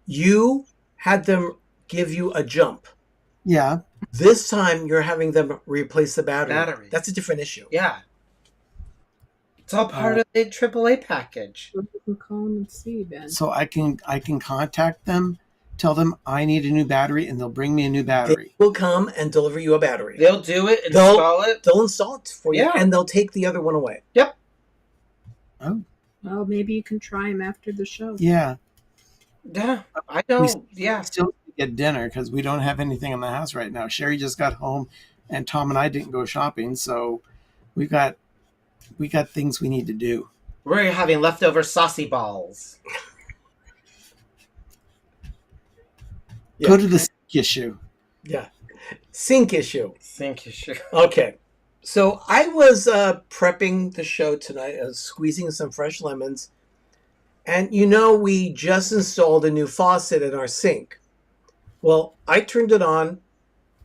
You had them give you a jump. Yeah. This time you're having them replace the battery. That's a different issue. Yeah. It's all part of the AAA package. You can call them and see, Ben. So I can contact them, tell them I need a new battery, and they'll bring me a new battery. They will come and deliver you a battery. They'll do it, install it. They'll install it for you, and they'll take the other one away. Yep. Oh. Well, maybe you can try them after the show. Yeah. Yeah. I don't. We still get dinner because we don't have anything in the house right now. Sherry just got home, and Tom and I didn't go shopping, so we got things we need to do. We're having leftover saucy balls. Go to the sink issue. Yeah. Sink issue. Sink issue. Okay. So I was prepping the show tonight, squeezing some fresh lemons. And we just installed a new faucet in our sink. Well, I turned it on,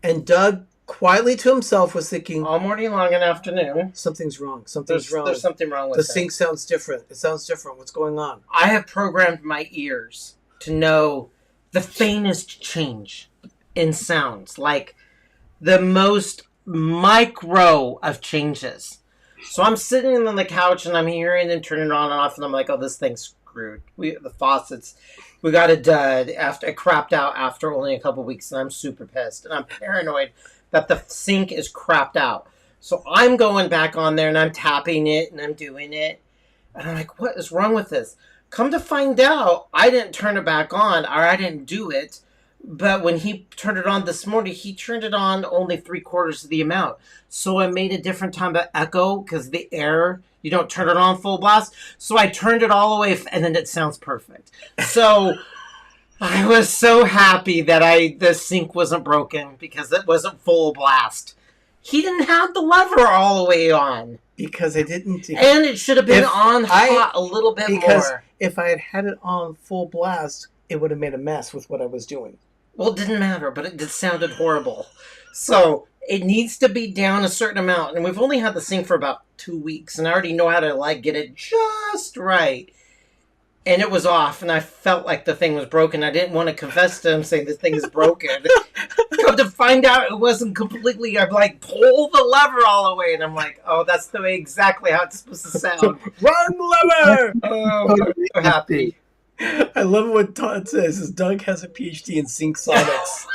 and Doug quietly to himself was thinking, all morning long and afternoon, something's wrong. There's something wrong with the it. sink sounds different. It sounds different. What's going on? I have programmed my ears to know the faintest change in sounds, like the most micro of changes. So I'm sitting on the couch and I'm hearing them turn it on and off, and I'm like, oh, this thing's screwed. The faucets, we got a dud after it crapped out after only a couple weeks, and I'm super pissed, and I'm paranoid that the sink is crapped out. So I'm going back on there and I'm tapping it and I'm doing it, and I'm like, what is wrong with this? Come to find out, I didn't turn it back on, or I didn't do it. But when he turned it on this morning, he turned it on only 3/4 of the amount. So I made a different time of echo because the air, you don't turn it on full blast. So I turned it all the way and then it sounds perfect. So I was so happy that the sink wasn't broken because it wasn't full blast. He didn't have the lever all the way on. Because I didn't. And it should have been on hot a little bit more. Because if I had it on full blast, it would have made a mess with what I was doing. Well, it didn't matter, but it just sounded horrible. So it needs to be down a certain amount. And we've only had the sink for about 2 weeks. And I already know how to get it just right. And it was off. And I felt like the thing was broken. I didn't want to confess to him saying this thing is broken. Come to find out it wasn't completely. I'm pull the lever all the way. And I'm like, oh, that's the way exactly how it's supposed to sound. Wrong lever! Oh, I'm so happy. I love what Todd says. Doug has a PhD in sync sonics.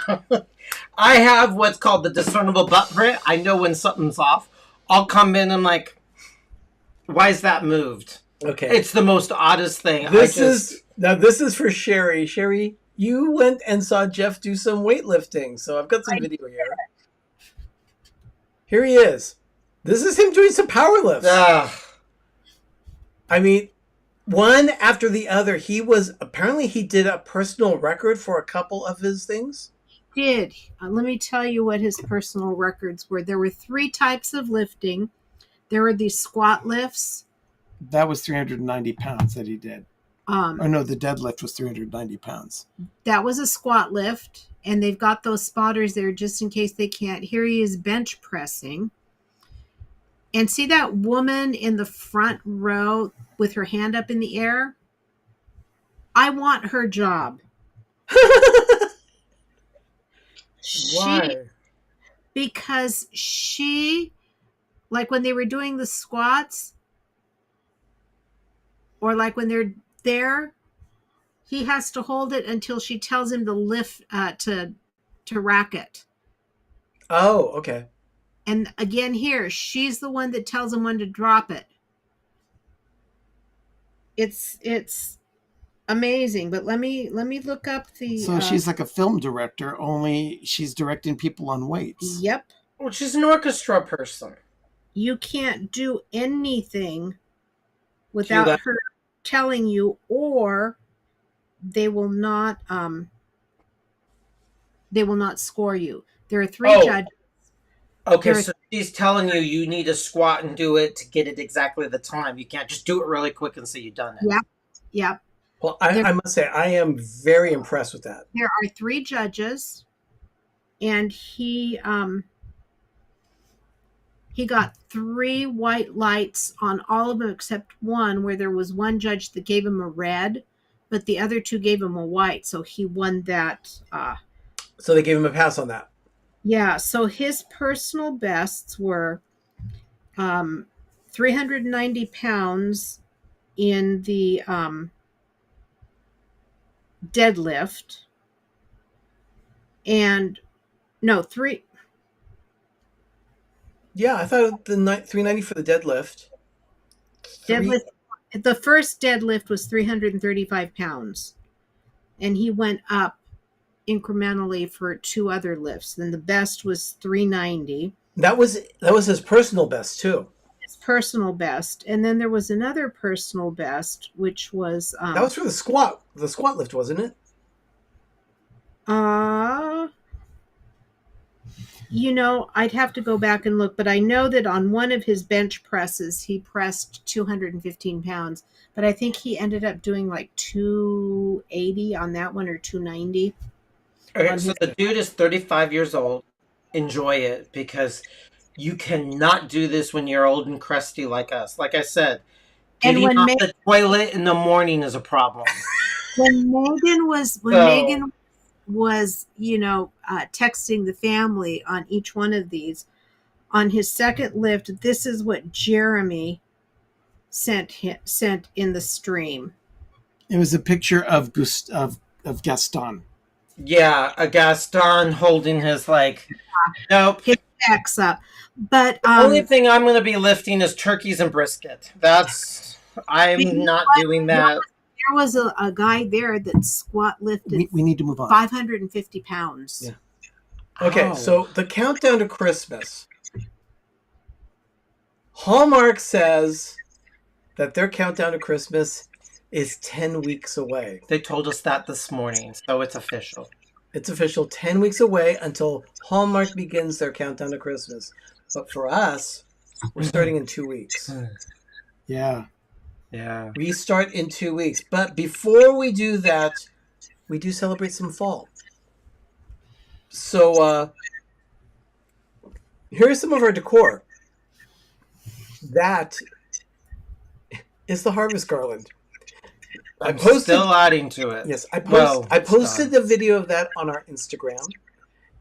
I have what's called the discernible butt print. I know when something's off. I'll come in and I'm like, why is that moved? Okay. It's the most oddest thing. This is for Sherry. Sherry, you went and saw Jeff do some weightlifting. So I've got some video here. Here he is. This is him doing some power lifts. I mean, one after the other. Apparently he did a personal record for a couple of his things. He did. Let me tell you what his personal records were. There were 3 types of lifting. There were these squat lifts. That was 390 pounds that he did. The deadlift was 390 pounds. That was a squat lift. And they've got those spotters there just in case they can't. Here he is bench pressing. And see that woman in the front row with her hand up in the air? I want her job. Why? Because she, when they were doing the squats, or when they're there, he has to hold it until she tells him to lift, to rack it. Oh, okay. And again here, she's the one that tells him when to drop it. It's amazing. But let me look up the. So she's like a film director, only she's directing people on weights. Yep. Well, she's an orchestra person. You can't do anything without her telling you, or they will not score you. There are 3 judges. Okay, so she's telling you need to squat and do it to get it exactly the time. You can't just do it really quick and say you've done it. Yep. Well, I must say, I am very impressed with that. There are 3 judges, and he got 3 white lights on all of them except one, where there was one judge that gave him a red, but the other 2 gave him a white, so he won that. So they gave him a pass on that. Yeah, so his personal bests were 390 pounds in the deadlift, and no, 3. Yeah, I thought the 390 for the deadlift. The first deadlift was 335 pounds, and he went up incrementally for 2 other lifts. Then the best was 390. That was his personal best too. His personal best, and then there was another personal best, which was that was for the squat lift, wasn't it? I'd have to go back and look, but I know that on one of his bench presses, he pressed 215 pounds, but I think he ended up doing 280 on that one, or 290. Okay, so the dude is 35 years old. Enjoy it, because you cannot do this when you're old and crusty like us. Like I said, getting off the toilet in the morning is a problem. When Megan was texting the family on each one of these, on his second lift, this is what Jeremy sent in the stream. It was a picture of Gaston. Yeah, a Gaston holding his nope. His backs up. But the only thing I'm going to be lifting is turkeys and brisket. I'm not doing that. there was a guy there that squat lifted. We need to move on. 550 pounds. Yeah. Okay, so the countdown to Christmas. Hallmark says that their countdown to Christmas is 10 weeks away. They told us that this morning, so it's official. It's official, 10 weeks away until Hallmark begins their countdown to Christmas. But for us, we're starting in 2 weeks. Yeah. Yeah. We start in 2 weeks. But before we do that, we do celebrate some fall. So here's some of our decor. That is the harvest garland. I'm still adding to it. Yes, I posted the video of that on our Instagram,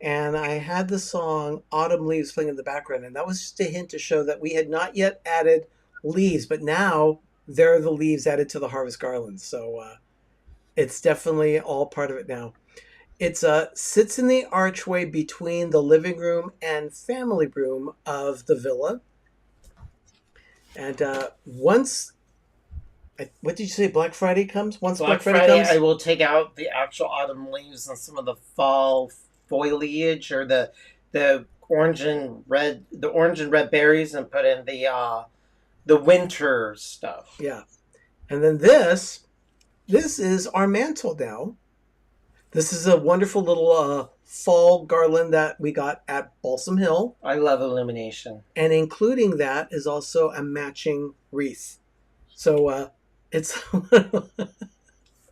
and I had the song Autumn Leaves playing in the background, and that was just a hint to show that we had not yet added leaves, but now there are the leaves added to the harvest garland. So it's definitely all part of it now. It sits in the archway between the living room and family room of the villa. And once, what did you say, Black Friday comes? Once Black Friday comes? I will take out the actual autumn leaves and some of the fall foliage or the orange and red berries and put in the winter stuff. Yeah. And then this is our mantle now. This is a wonderful little fall garland that we got at Balsam Hill. I love illumination. And including that is also a matching wreath. So it's...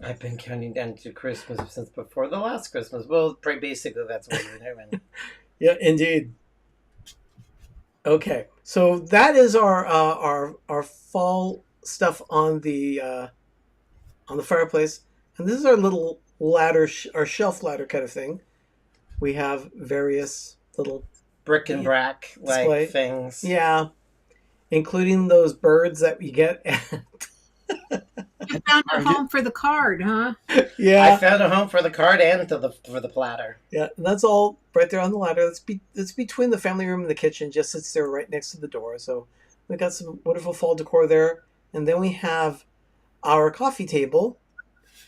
I've been counting down to Christmas since before the last Christmas. Well, basically that's what we're doing. Yeah, indeed. Okay, so that is our fall stuff on the fireplace, and this is our little ladder, our shelf ladder kind of thing. We have various little brick and brack like things. Yeah, including those birds that we get. You found a home for the card, huh? Yeah, I found a home for the card and for the platter. Yeah, and that's all right there on the ladder. It's between the family room and the kitchen. Just sits there right next to the door. So we got some wonderful fall decor there, and then we have our coffee table,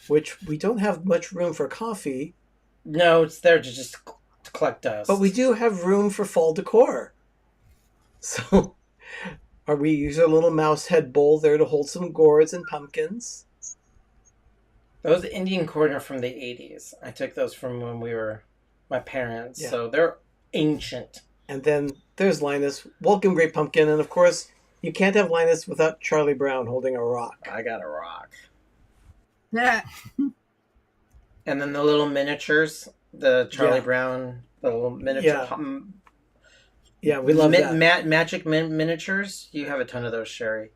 which we don't have much room for coffee. No, it's there to just collect dust. But we do have room for fall decor. So we use our little mouse head bowl there to hold some gourds and pumpkins. Those Indian corn are from the 80s. I took those from when we were my parents. Yeah. So they're ancient. And then there's Linus, welcome great pumpkin. And of course, you can't have Linus without Charlie Brown holding a rock. I got a rock. Yeah. And then the little miniatures, the Charlie Brown, the little miniature. Yeah, we love that. Magic miniatures. You have a ton of those, Sherry.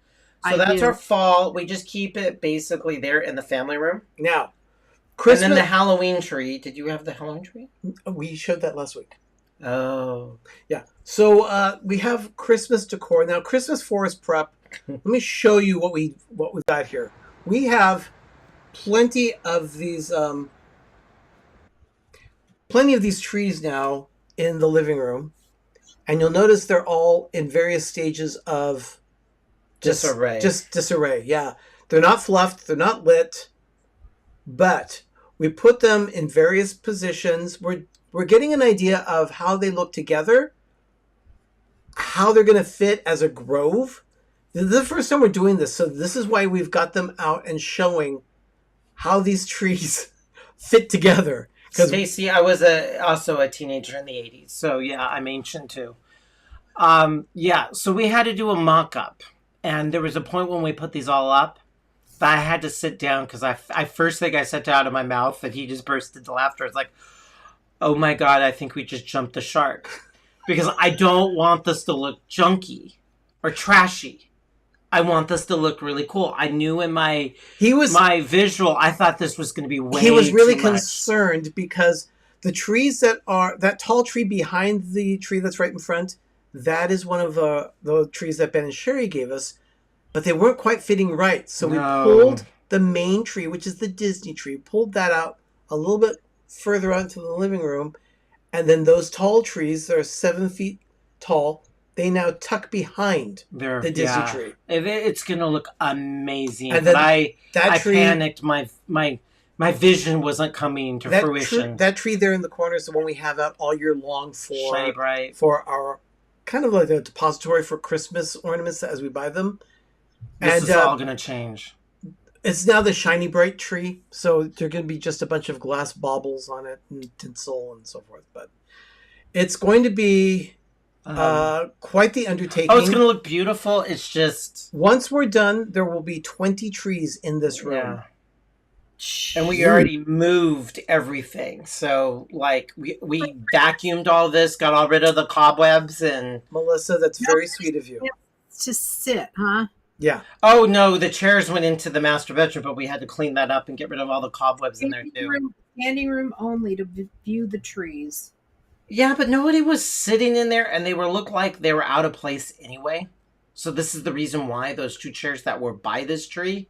So that's do. our fall. We just keep it basically there in the family room. Now, Christmas. And then the Halloween tree. Did you have the Halloween tree? We showed that last week. Oh. Yeah. So we have Christmas decor. Now, Christmas forest prep. Let me show you what we've got here. We have plenty of these trees now in the living room. And you'll notice they're all in various stages of disarray. Just disarray, yeah. They're not fluffed, they're not lit, but we put them in various positions. We're getting an idea of how they look together, how they're going to fit as a grove. This is the first time we're doing this, so this is why we've got them out and showing how these trees fit together. Stacy, I was also a teenager in the 80s, so yeah, I'm ancient too. So we had to do a mock-up, and there was a point when we put these all up that I had to sit down because I first thing I said out of my mouth, and he just burst into laughter. It's like, oh my God, I think we just jumped the shark. Because I don't want this to look junky or trashy. I want this to look really cool. I knew in my visual, I thought this was going to be way too much. He was really concerned because the trees that tall tree behind the tree that's right in front, that is one of the trees that Ben and Sherry gave us, but they weren't quite fitting right. So we pulled the main tree, which is the Disney tree, pulled that out a little bit further out into the living room, and then those tall trees that are 7 feet tall, they now tuck behind the Disney tree. It's gonna look amazing. And But then I tree, panicked. My vision wasn't coming to fruition. That tree there in the corner is the one we have out all year long for Shiny bright. For our kind of like a depository for Christmas ornaments as we buy them. This is all gonna change. It's now the shiny bright tree, so they're going to be just a bunch of glass baubles on it and tinsel and so forth. But it's going to be quite the undertaking. Oh, it's going to look beautiful. It's just once we're done, there will be 20 trees in this room. Yeah. And we already moved everything. So, like, we vacuumed all this, got all rid of the cobwebs, and Melissa, that's very sweet of you. Just sit, huh? Yeah. Oh no, the chairs went into the master bedroom, but we had to clean that up and get rid of all the cobwebs in there too. Standing room only to view the trees. Yeah, but nobody was sitting in there, and they looked like they were out of place anyway. So this is the reason why those 2 chairs that were by this tree,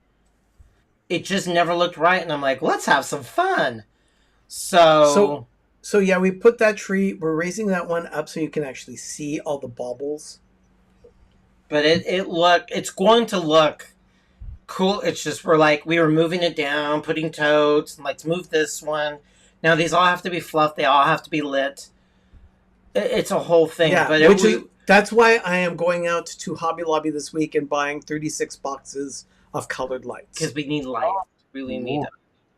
it just never looked right. And I'm like, let's have some fun. So yeah, we put that tree. We're raising that one up so you can actually see all the baubles. But it's going to look cool. It's just we were moving it down, putting totes, and let's move this one. Now these all have to be fluffed. They all have to be lit. It's a whole thing. Yeah, but that's why I am going out to Hobby Lobby this week and buying 36 boxes of colored lights. Because we need light. Really need them.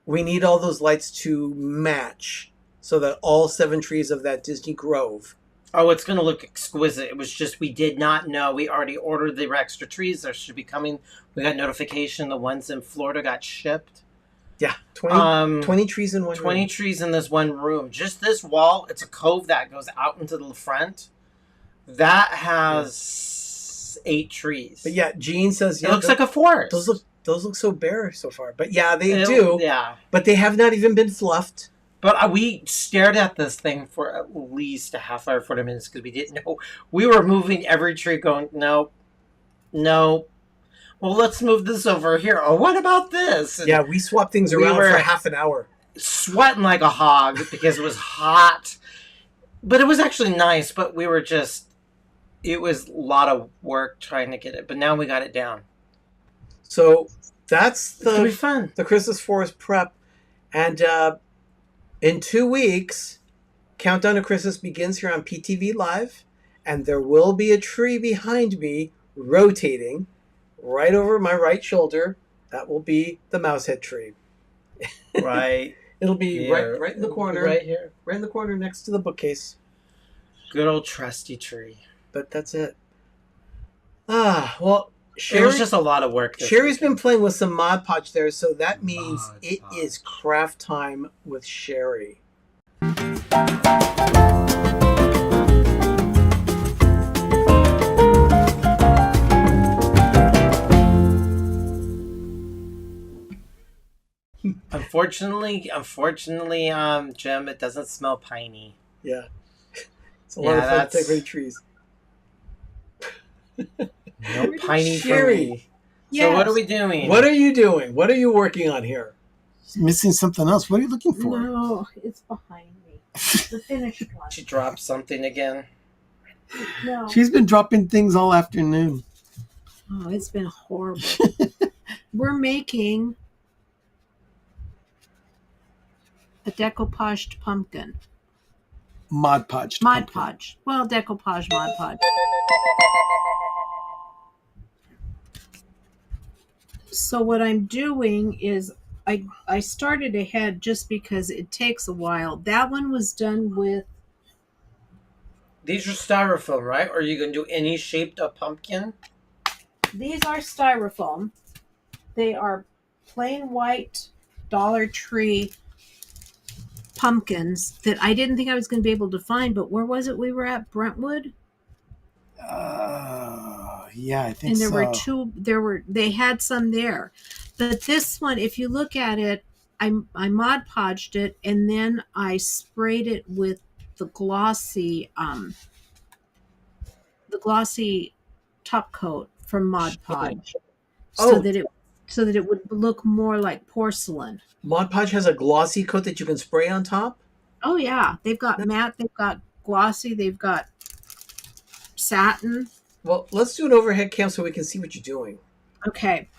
We need all those lights to match so that all 7 trees of that Disney Grove. Oh, it's going to look exquisite. It was just we did not know. We already ordered the extra trees. They should be coming. We got notification the ones in Florida got shipped. Yeah, 20 trees in one room. 20 trees in this one room. Just this wall, it's a cove that goes out into the front. That has 8 trees. But yeah, Jean says... It looks like a forest. Those look so bare so far. But yeah, they do. Yeah. But they have not even been fluffed. But we stared at this thing for at least a half hour, 40 minutes, because we didn't know. We were moving every tree going, no. Well, let's move this over here. Oh, what about this? And yeah, we swapped things around for half an hour. Sweating like a hog because it was hot. But it was actually nice, but we were just... It was a lot of work trying to get it. But now we got it down. So that's it's gonna be fun. The Christmas Forest prep. And... in 2 weeks, Countdown to Christmas begins here on PTV Live, and there will be a tree behind me rotating right over my right shoulder. That will be the mouse head tree. Right. It'll be right in the corner. Right here. Right in the corner next to the bookcase. Good old trusty tree. But that's it. Well... It was just a lot of work. Sherry's been playing with some Mod Podge there, so that means it is craft time with Sherry. Unfortunately, Jim, it doesn't smell piney. Yeah. It's a lot of fun to decorate trees. No piney for me. Yes. So what are we doing? What are you doing? What are you working on here? Missing something else. What are you looking for? No, it's behind me. The finished one. She dropped something again. No. She's been dropping things all afternoon. Oh, it's been horrible. We're making a decoupaged pumpkin. Mod Podge. Mod Podge. Well, decoupage Mod Podge. So what I'm doing is I started ahead just because it takes a while. That one was done with... These are styrofoam, right? Or are you going to do any shaped up pumpkin? These are styrofoam. They are plain white Dollar Tree pumpkins that I didn't think I was going to be able to find, but where was it we were at? Brentwood? Yeah, I think and so. And they had some there. But this one, if you look at it, I Mod Podged it, and then I sprayed it with the glossy top coat from Mod Podge, so that it would look more like porcelain. Mod Podge has a glossy coat that you can spray on top? Oh yeah, they've got matte, they've got glossy, they've got satin. Well, let's do an overhead cam so we can see what you're doing. Okay.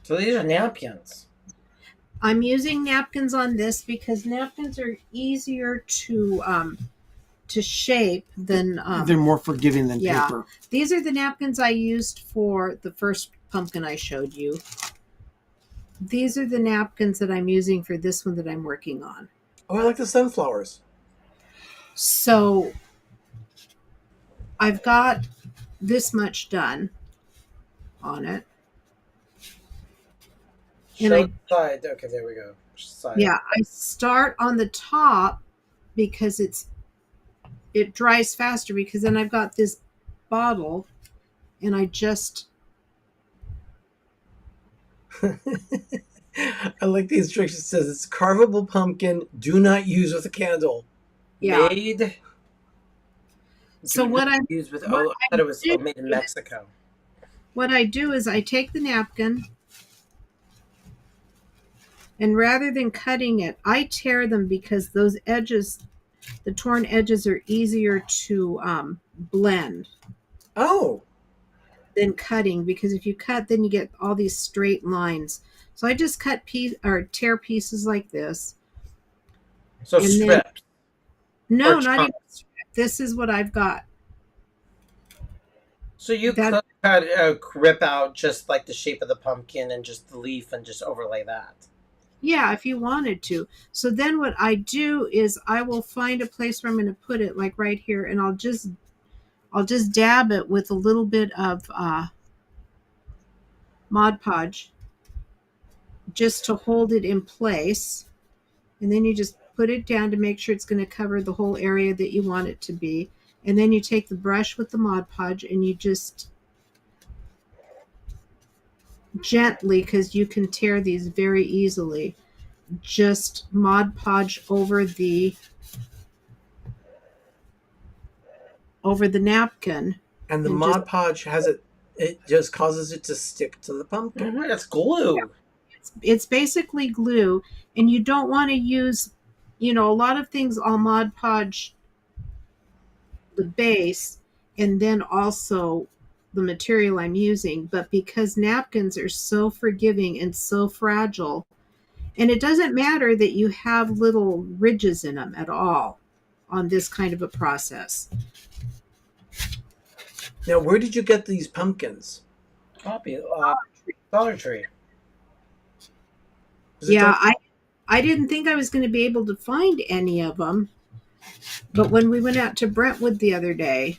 So these are napkins. I'm using napkins on this because napkins are easier to shape than They're more forgiving than paper. These are the napkins I used for the first pumpkin I showed you. These are the napkins that I'm using for this one that I'm working on. Oh, I like the sunflowers. So I've got this much done on it. And side. Okay, there we go. Side. Yeah, I start on the top because it dries faster, because then I've got this bottle and I just I like the instructions. It says it's carvable pumpkin. Do not use with a candle. Yeah. Made. So what I use with? Oh, I thought it was made in Mexico. What I do is I take the napkin, and rather than cutting it, I tear them because those edges, the torn edges, are easier to blend. Oh. Than cutting, because if you cut, then you get all these straight lines. So I just tear pieces like this. So strips. No, not even strips. This is what I've got. So you could rip out just like the shape of the pumpkin and just the leaf and just overlay that. Yeah, if you wanted to. So then what I do is I will find a place where I'm going to put it, like right here, and I'll just dab it with a little bit of Mod Podge just to hold it in place. And then you just put it down to make sure it's going to cover the whole area that you want it to be. And then you take the brush with the Mod Podge and you just gently, because you can tear these very easily, just Mod Podge over the napkin. And the Mod Podge has it just causes it to stick to the pumpkin. Mm-hmm, it's glue. Yeah. It's basically glue, and you don't want to use, a lot of things I'll Mod Podge the base and then also the material I'm using, but because napkins are so forgiving and so fragile, and it doesn't matter that you have little ridges in them at all on this kind of a process. Now, where did you get these pumpkins? Dollar Tree. Yeah, I didn't think I was going to be able to find any of them, but when we went out to Brentwood the other day.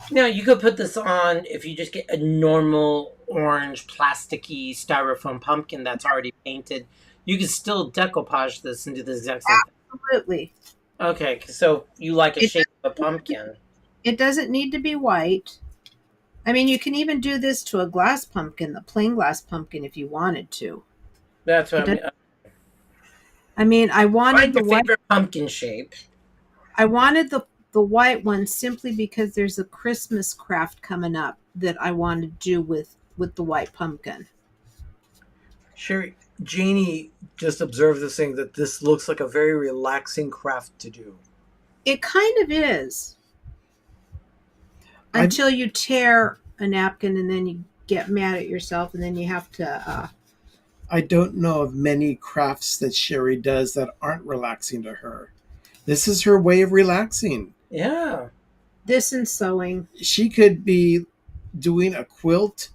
Now, you could put this on if you just get a normal orange plasticky styrofoam pumpkin that's already painted. You can still decoupage this and do the exact same thing. Absolutely. Okay, so you like a shape of a pumpkin. It doesn't need to be white. I mean, you can even do this to a glass pumpkin, the plain glass pumpkin, if you wanted to. That's what I mean, I wanted the white favorite pumpkin shape. I wanted the white one simply because there's a Christmas craft coming up that I want to do with the white pumpkin. Sherry, Janie just observed this thing that this looks like a very relaxing craft to do. It kind of is. Until you tear a napkin and then you get mad at yourself and then you have to... I don't know of many crafts that Sherry does that aren't relaxing to her. This is her way of relaxing. Yeah. This and sewing. She could be doing a quilt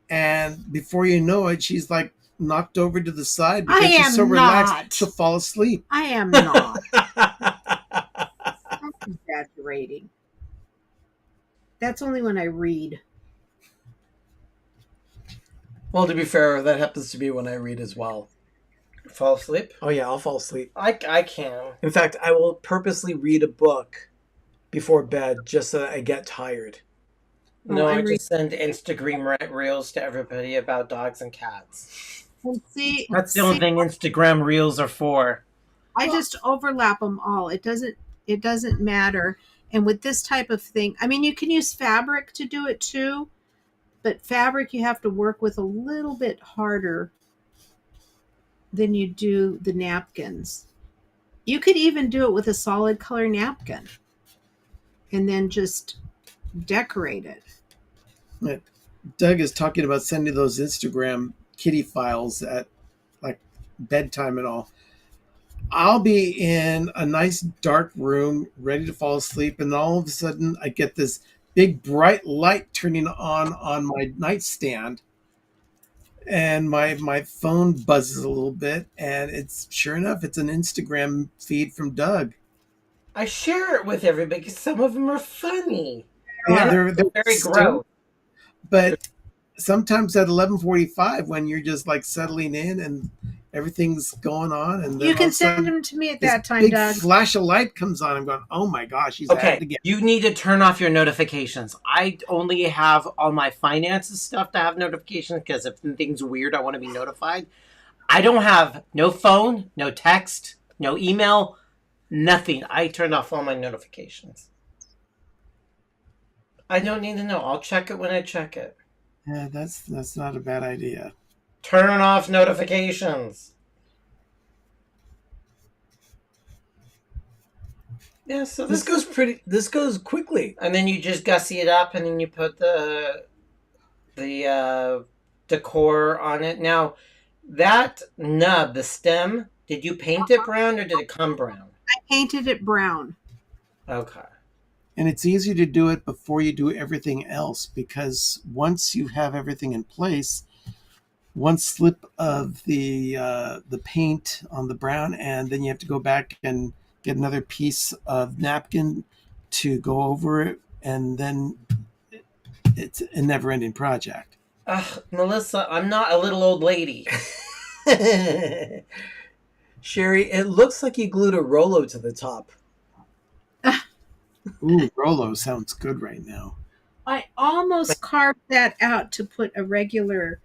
and before you know it, she's like knocked over to the side because she's so relaxed she'll fall asleep. I am not. I'm exaggerating. That's only when I read. Well, to be fair, that happens to be when I read as well. Fall asleep? Oh yeah, I'll fall asleep. I can. In fact, I will purposely read a book before bed just so that I get tired. No, I just send Instagram reels to everybody about dogs and cats. Well, that's the only thing Instagram reels are for. I just overlap them all. It doesn't matter. And with this type of thing, I mean, you can use fabric to do it too, but fabric you have to work with a little bit harder than you do the napkins. You could even do it with a solid color napkin and then just decorate it. But Doug is talking about sending those Instagram kitty files at like bedtime and all. I'll be in a nice dark room, ready to fall asleep, and all of a sudden I get this big bright light turning on my nightstand, and my phone buzzes a little bit, and it's sure enough, it's an Instagram feed from Doug. I share it with everybody because some of them are funny. Yeah, they're very gross. But sometimes at 11:45, when you're just like settling in and everything's going on, and then You can send them to me at that time, big Doug. flash of light comes on. I'm going, oh my gosh, he's at it Okay, again. you need to turn off your notifications. I only have all my finances stuff to have notifications because if things weird, I want to be notified. I don't have no phone, no text, no email, nothing. I turned off all my notifications. I don't need to know. I'll check it when I check it. Yeah, that's not a bad idea. Turn off notifications. Yeah, so This goes quickly. And then you just gussy it up, and then you put the decor on it. Now, that nub, the stem, did you paint it brown or did it come brown? I painted it brown. Okay. And it's easy to do it before you do everything else, because once you have everything in place, one slip of the paint on the brown, and then you have to go back and get another piece of napkin to go over it, and then it's a never-ending project. Ugh, Melissa, I'm not a little old lady. Sherry, it looks like you glued a Rolo to the top. Ooh, Rolo sounds good right now. I almost carved that out to put a regular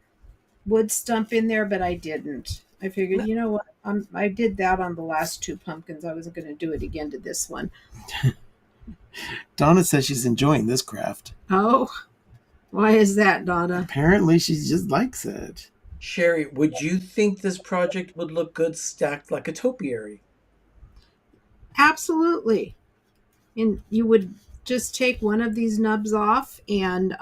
wood stump in there, but I didn't. I figured, you know what? I did that on the last two pumpkins. I wasn't going to do it again to this one. Donna says she's enjoying this craft. Oh, why is that, Donna? Apparently, she just likes it. Sherry, would you think this project would look good stacked like a topiary? Absolutely. And you would just take one of these nubs off and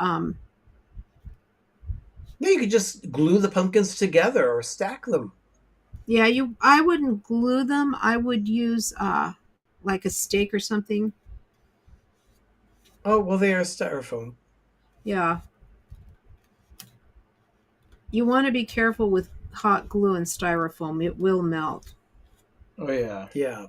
Yeah, you could just glue the pumpkins together or stack them. yeah, I wouldn't glue them. I would use like a stake or something. Oh, well, they are styrofoam. Yeah. You want to be careful with hot glue and styrofoam. It will melt. Oh, yeah. Yeah.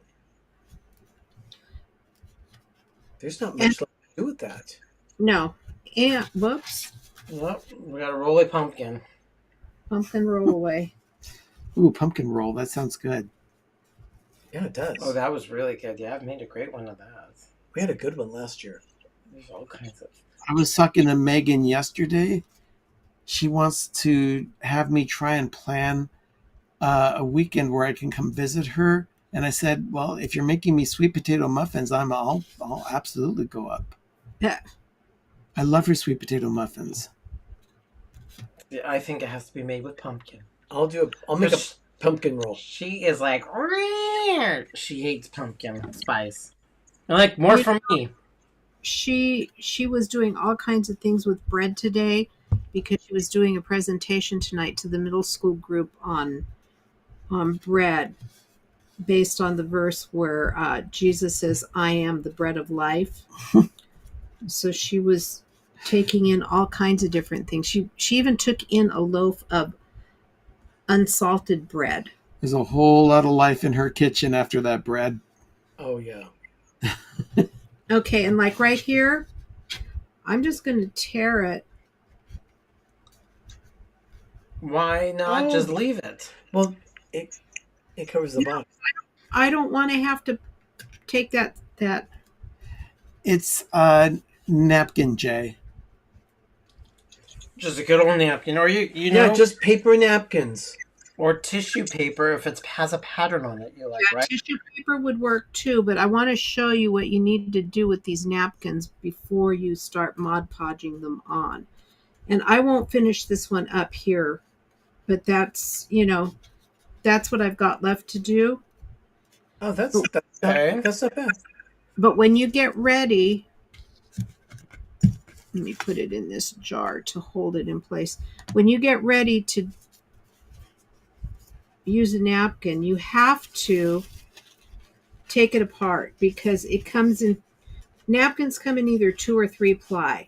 There's not much left to do with that. No. And, whoops. Well, we got a roly pumpkin. Pumpkin roll away. Ooh, pumpkin roll. That sounds good. Yeah, it does. Oh, that was really good. Yeah, I've made a great one of that. We had a good one last year. There's all kinds of... I was talking to Megan yesterday. She wants to have me try and plan a weekend where I can come visit her. And I said, well, if you're making me sweet potato muffins, I'll absolutely go up. Yeah. I love her sweet potato muffins. Yeah, I think it has to be made with pumpkin. I'll make a pumpkin roll. She is like, "Rrrr." She hates pumpkin spice. I'm like, more for me. She was doing all kinds of things with bread today because she was doing a presentation tonight to the middle school group on bread, based on the verse where Jesus says, I am the bread of life. So she was taking in all kinds of different things. She even took in a loaf of unsalted bread. There's a whole lot of life in her kitchen after that bread. Oh, yeah. Okay, and like right here, I'm just going to tear it. Why not just leave it? Well, it covers the bottom. I don't want to have to take that. It's a napkin, Jay. Just a good old napkin, or you know, Yeah, just paper napkins. or tissue paper if it has a pattern on it. You like, Yeah, right? tissue paper would work too, but I want to show you what you need to do with these napkins before you start Mod Podging them on. And I won't finish this one up here, but that's what I've got left to do. Oh, that's not bad. But when you get ready, let me put it in this jar to hold it in place. When you get ready to use a napkin, you have to take it apart because it comes in, napkins come in either 2 or 3 ply.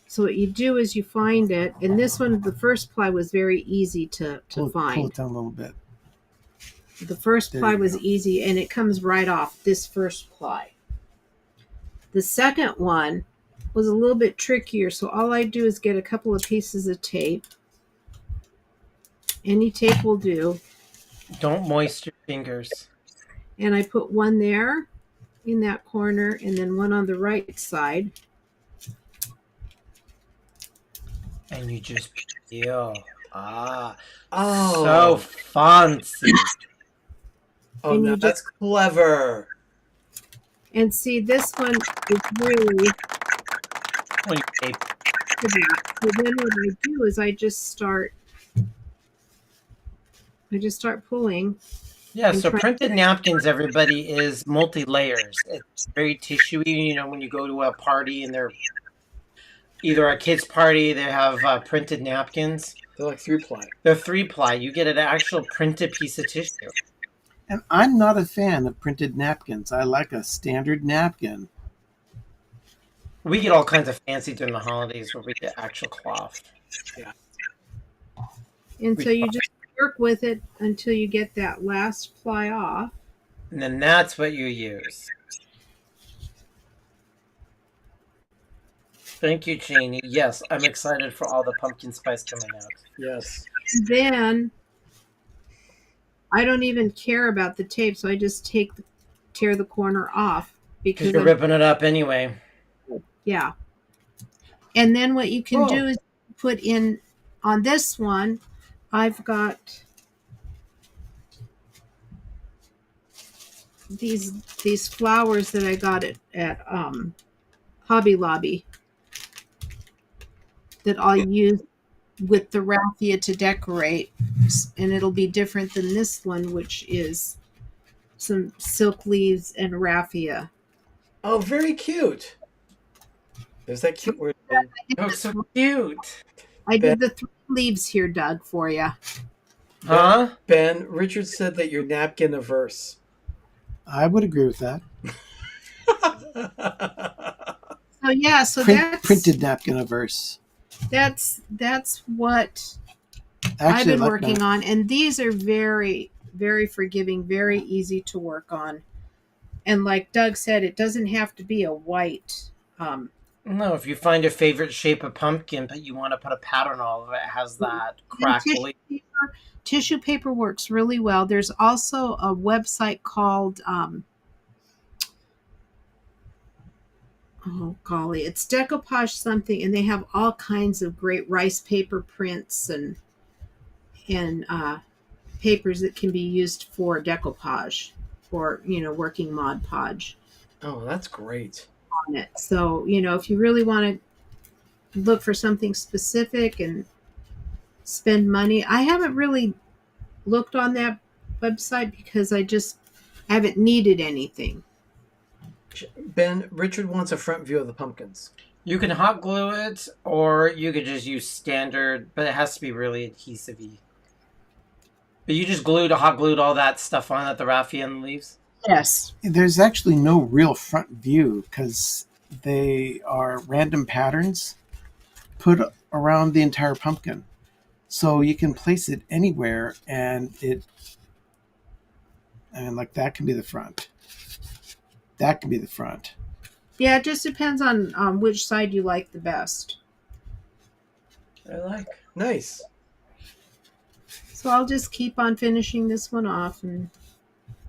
So what you do is you find it, and this one, the first ply was very easy to find. Pull it down a little bit. The first ply was easy, and it comes right off this first ply. The second one was a little bit trickier, so all I do is get a couple of pieces of tape. Any tape will do. Don't moist your fingers. And I put one there in that corner, and then one on the right side. And you just peel. Oh. So fancy. Oh, no, that's clever. And see, this one is really... Okay. So then what I do is I just start pulling. Yeah, so printed napkins, everybody, is multi-layers. It's very tissuey. You know, when you go to a party and they're either a kid's party, they have printed napkins. They're like 3-ply. They're 3-ply. You get an actual printed piece of tissue. And I'm not a fan of printed napkins. I like a standard napkin. We get all kinds of fancy during the holidays where we get actual cloth. Yeah. And so you just work with it until you get that last ply off. And then that's what you use. Thank you, Janie. Yes, I'm excited for all the pumpkin spice coming out. Yes. Then I don't even care about the tape, so I just tear the corner off because you're ripping it up anyway. Yeah. And then what you can do is put in on this one, I've got these flowers that I got at Hobby Lobby that I'll use with the raffia to decorate, and it'll be different than this one, which is some silk leaves and raffia. Oh, very cute. There's that cute word. Oh, so cute. I did the 3 leaves here, Doug, for you. Huh? Ben, Richard said that you're napkin averse. I would agree with that. So yeah, so that's printed napkin averse. That's what Actually, I've been working on, and these are very, very forgiving, very easy to work on. And like Doug said, it doesn't have to be a white. No, if you find your favorite shape of pumpkin, but you want to put a pattern all of it, has that crackly. Tissue paper works really well. There's also a website called oh golly, it's Decoupage something, and they have all kinds of great rice paper prints and papers that can be used for decoupage for working Mod Podge. Oh, that's great. On it. So if you really want to look for something specific and spend money, I haven't really looked on that website because I haven't needed anything. Ben, Richard wants a front view of the pumpkins. You can hot glue it, or you could just use standard, but it has to be really adhesive-y. But you just hot glued all that stuff on at the raffia and the leaves? Yes. There's actually no real front view because they are random patterns put around the entire pumpkin. So you can place it anywhere, and like that can be the front. That can be the front. Yeah, it just depends on which side you like the best. I like. Nice. So I'll just keep on finishing this one off, and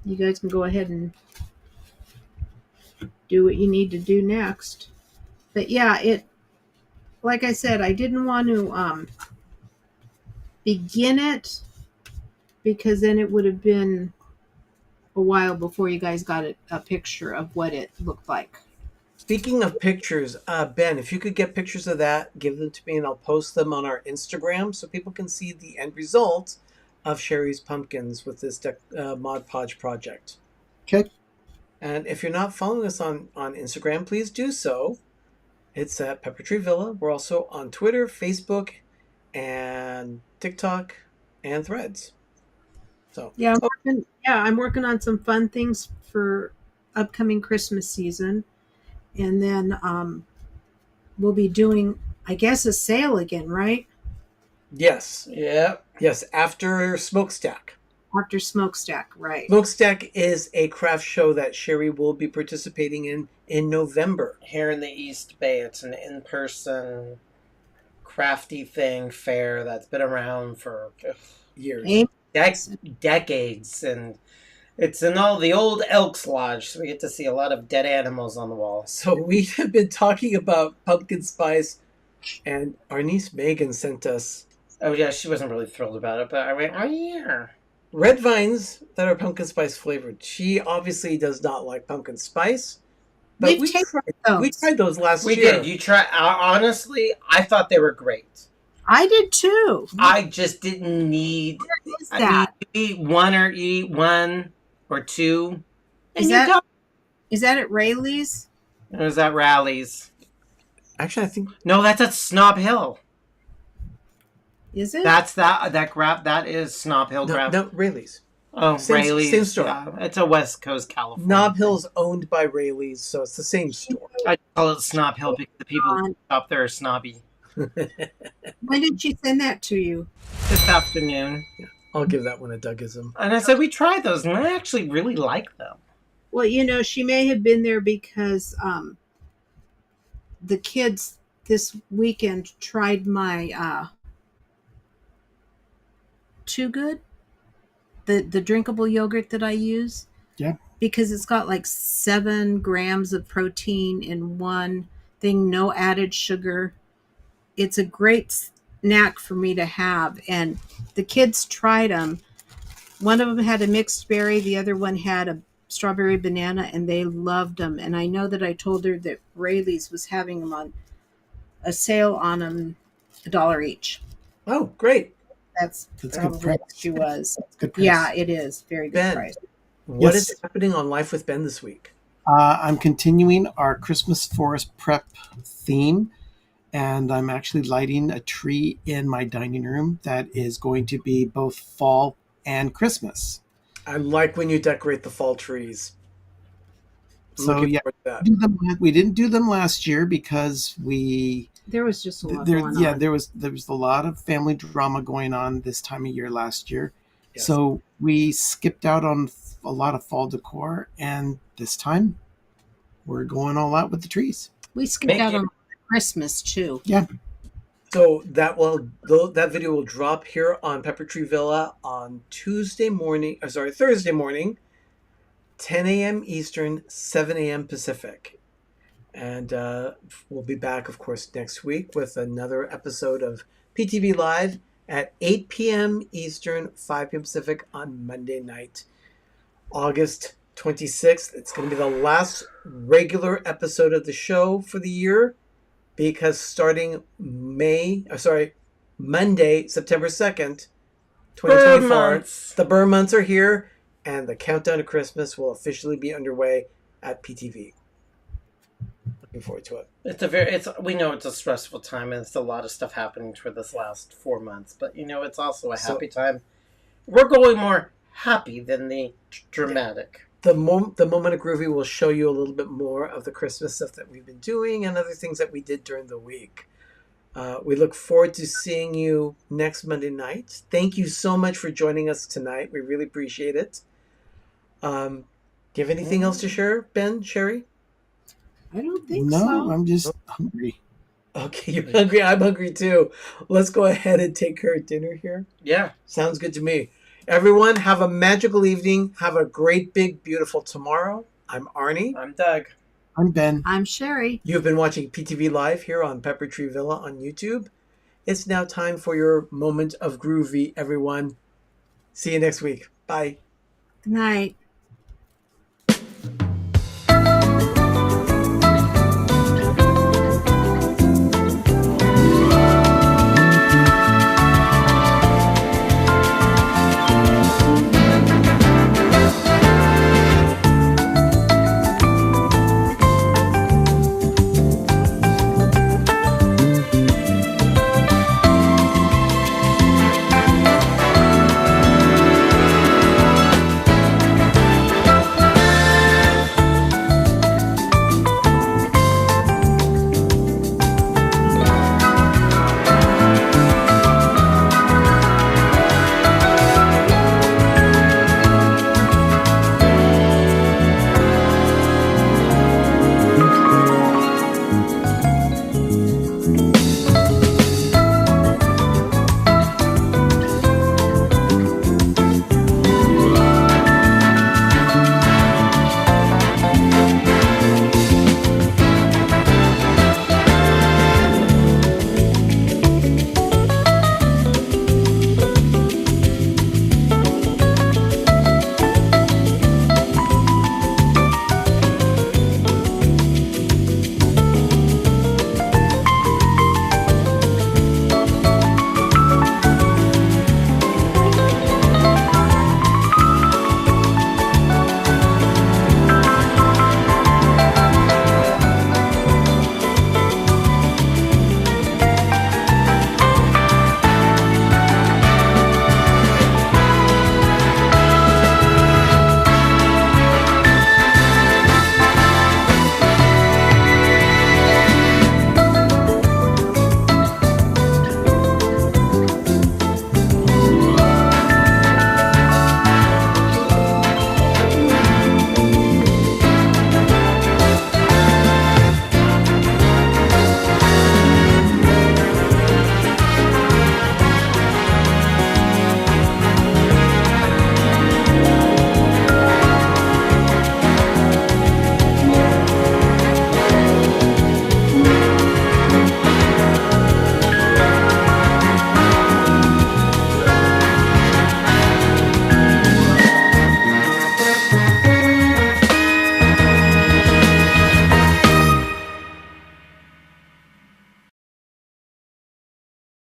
you guys can go ahead and do what you need to do next. But yeah, like I said, I didn't want to begin it because then it would have been a while before you guys got a picture of what it looked like. Speaking of pictures, Ben, if you could get pictures of that, give them to me and I'll post them on our Instagram so people can see the end result of Sherry's pumpkins with this Mod Podge project. Okay. And if you're not following us on Instagram, please do so. It's at Pepper Tree Villa. We're also on Twitter, Facebook, and TikTok, and Threads. So yeah, I'm working on some fun things for upcoming Christmas season, and then we'll be doing, I guess, a sale again, right? yes, Yeah. yes. After Smokestack. After Smokestack, right? Smokestack is a craft show that Sherry will be participating in November. Here in the East Bay, it's an in-person crafty thing fair that's been around for Years. Decades, and it's in all the old Elks Lodge, so we get to see a lot of dead animals on the wall. So we have been talking about pumpkin spice, and our niece Megan sent us. Oh yeah, she wasn't really thrilled about it, but I went, oh yeah. Red vines that are pumpkin spice flavored. She obviously does not like pumpkin spice. But we tried those last year. We did. You try. Honestly, I thought they were great. I did too. I just didn't need. What is that? You eat one or two. Is that at Rayleigh's? Or is that Rally's? Actually, I think no. That's at Snob Hill. Is it? That's that is Snob Hill Grab. No, Rayleigh's. Oh, Rayleigh's. Same store. Yeah, it's a West Coast California. Snob Hill's owned by Rayleigh's, so it's the same store. I call it Snob Hill because the people who shop there are snobby. When did she send that to you? This afternoon. Yeah, I'll give that one a Dougism. And I said we tried those, and I actually really like them. Well, she may have been there because the kids this weekend tried my Too Good, the drinkable yogurt that I use. Yeah. Because it's got like 7 grams of protein in one thing, no added sugar. It's a great snack for me to have. And the kids tried them. One of them had a mixed berry. The other one had a strawberry banana, and they loved them. And I know that I told her that Rayleigh's was having them on a sale on them, $1 each. Oh, great. That's probably good price. what she was. Good price. Yeah, it is. Very good Ben, price. What Yes. is happening on Life with Ben this week? I'm continuing our Christmas forest prep theme, and I'm actually lighting a tree in my dining room that is going to be both fall and Christmas. I like when you decorate the fall trees. I'm So looking yeah, forward to that. we didn't do them last year because There was just a lot going on. yeah, there was a lot of family drama going on this time of year last year. Yes. So we skipped out on a lot of fall decor, and this time we're going all out with the trees. We skipped out on Christmas too. Yeah. So that video will drop here on Pepper Tree Villa on Thursday morning, 10 a.m. Eastern, 7 a.m. Pacific. And we'll be back, of course, next week with another episode of PTV Live at 8 p.m. Eastern, 5 p.m. Pacific on Monday night, August 26th. It's going to be the last regular episode of the show for the year, because starting Monday, September 2nd, 2024, the Burr months are here, and the countdown to Christmas will officially be underway at PTV. Looking forward to it. We know it's a stressful time, and it's a lot of stuff happening for this last 4 months, but it's also a happy time. We're going more happy than the dramatic. The moment of Groovy will show you a little bit more of the Christmas stuff that we've been doing and other things that we did during the week. We look forward to seeing you next Monday night. Thank you so much for joining us tonight. We really appreciate it. Do you have anything else to share, Ben, Sherry? I don't think No, so. I'm just hungry. Okay, you're hungry. I'm hungry too. Let's go ahead and take care of dinner here. Yeah. Sounds good to me. Everyone, have a magical evening. Have a great, big, beautiful tomorrow. I'm Arnie. I'm Doug. I'm Ben. I'm Sherry. You've been watching PTV Live here on Pepper Tree Villa on YouTube. It's now time for your moment of groovy, everyone. See you next week. Bye. Good night.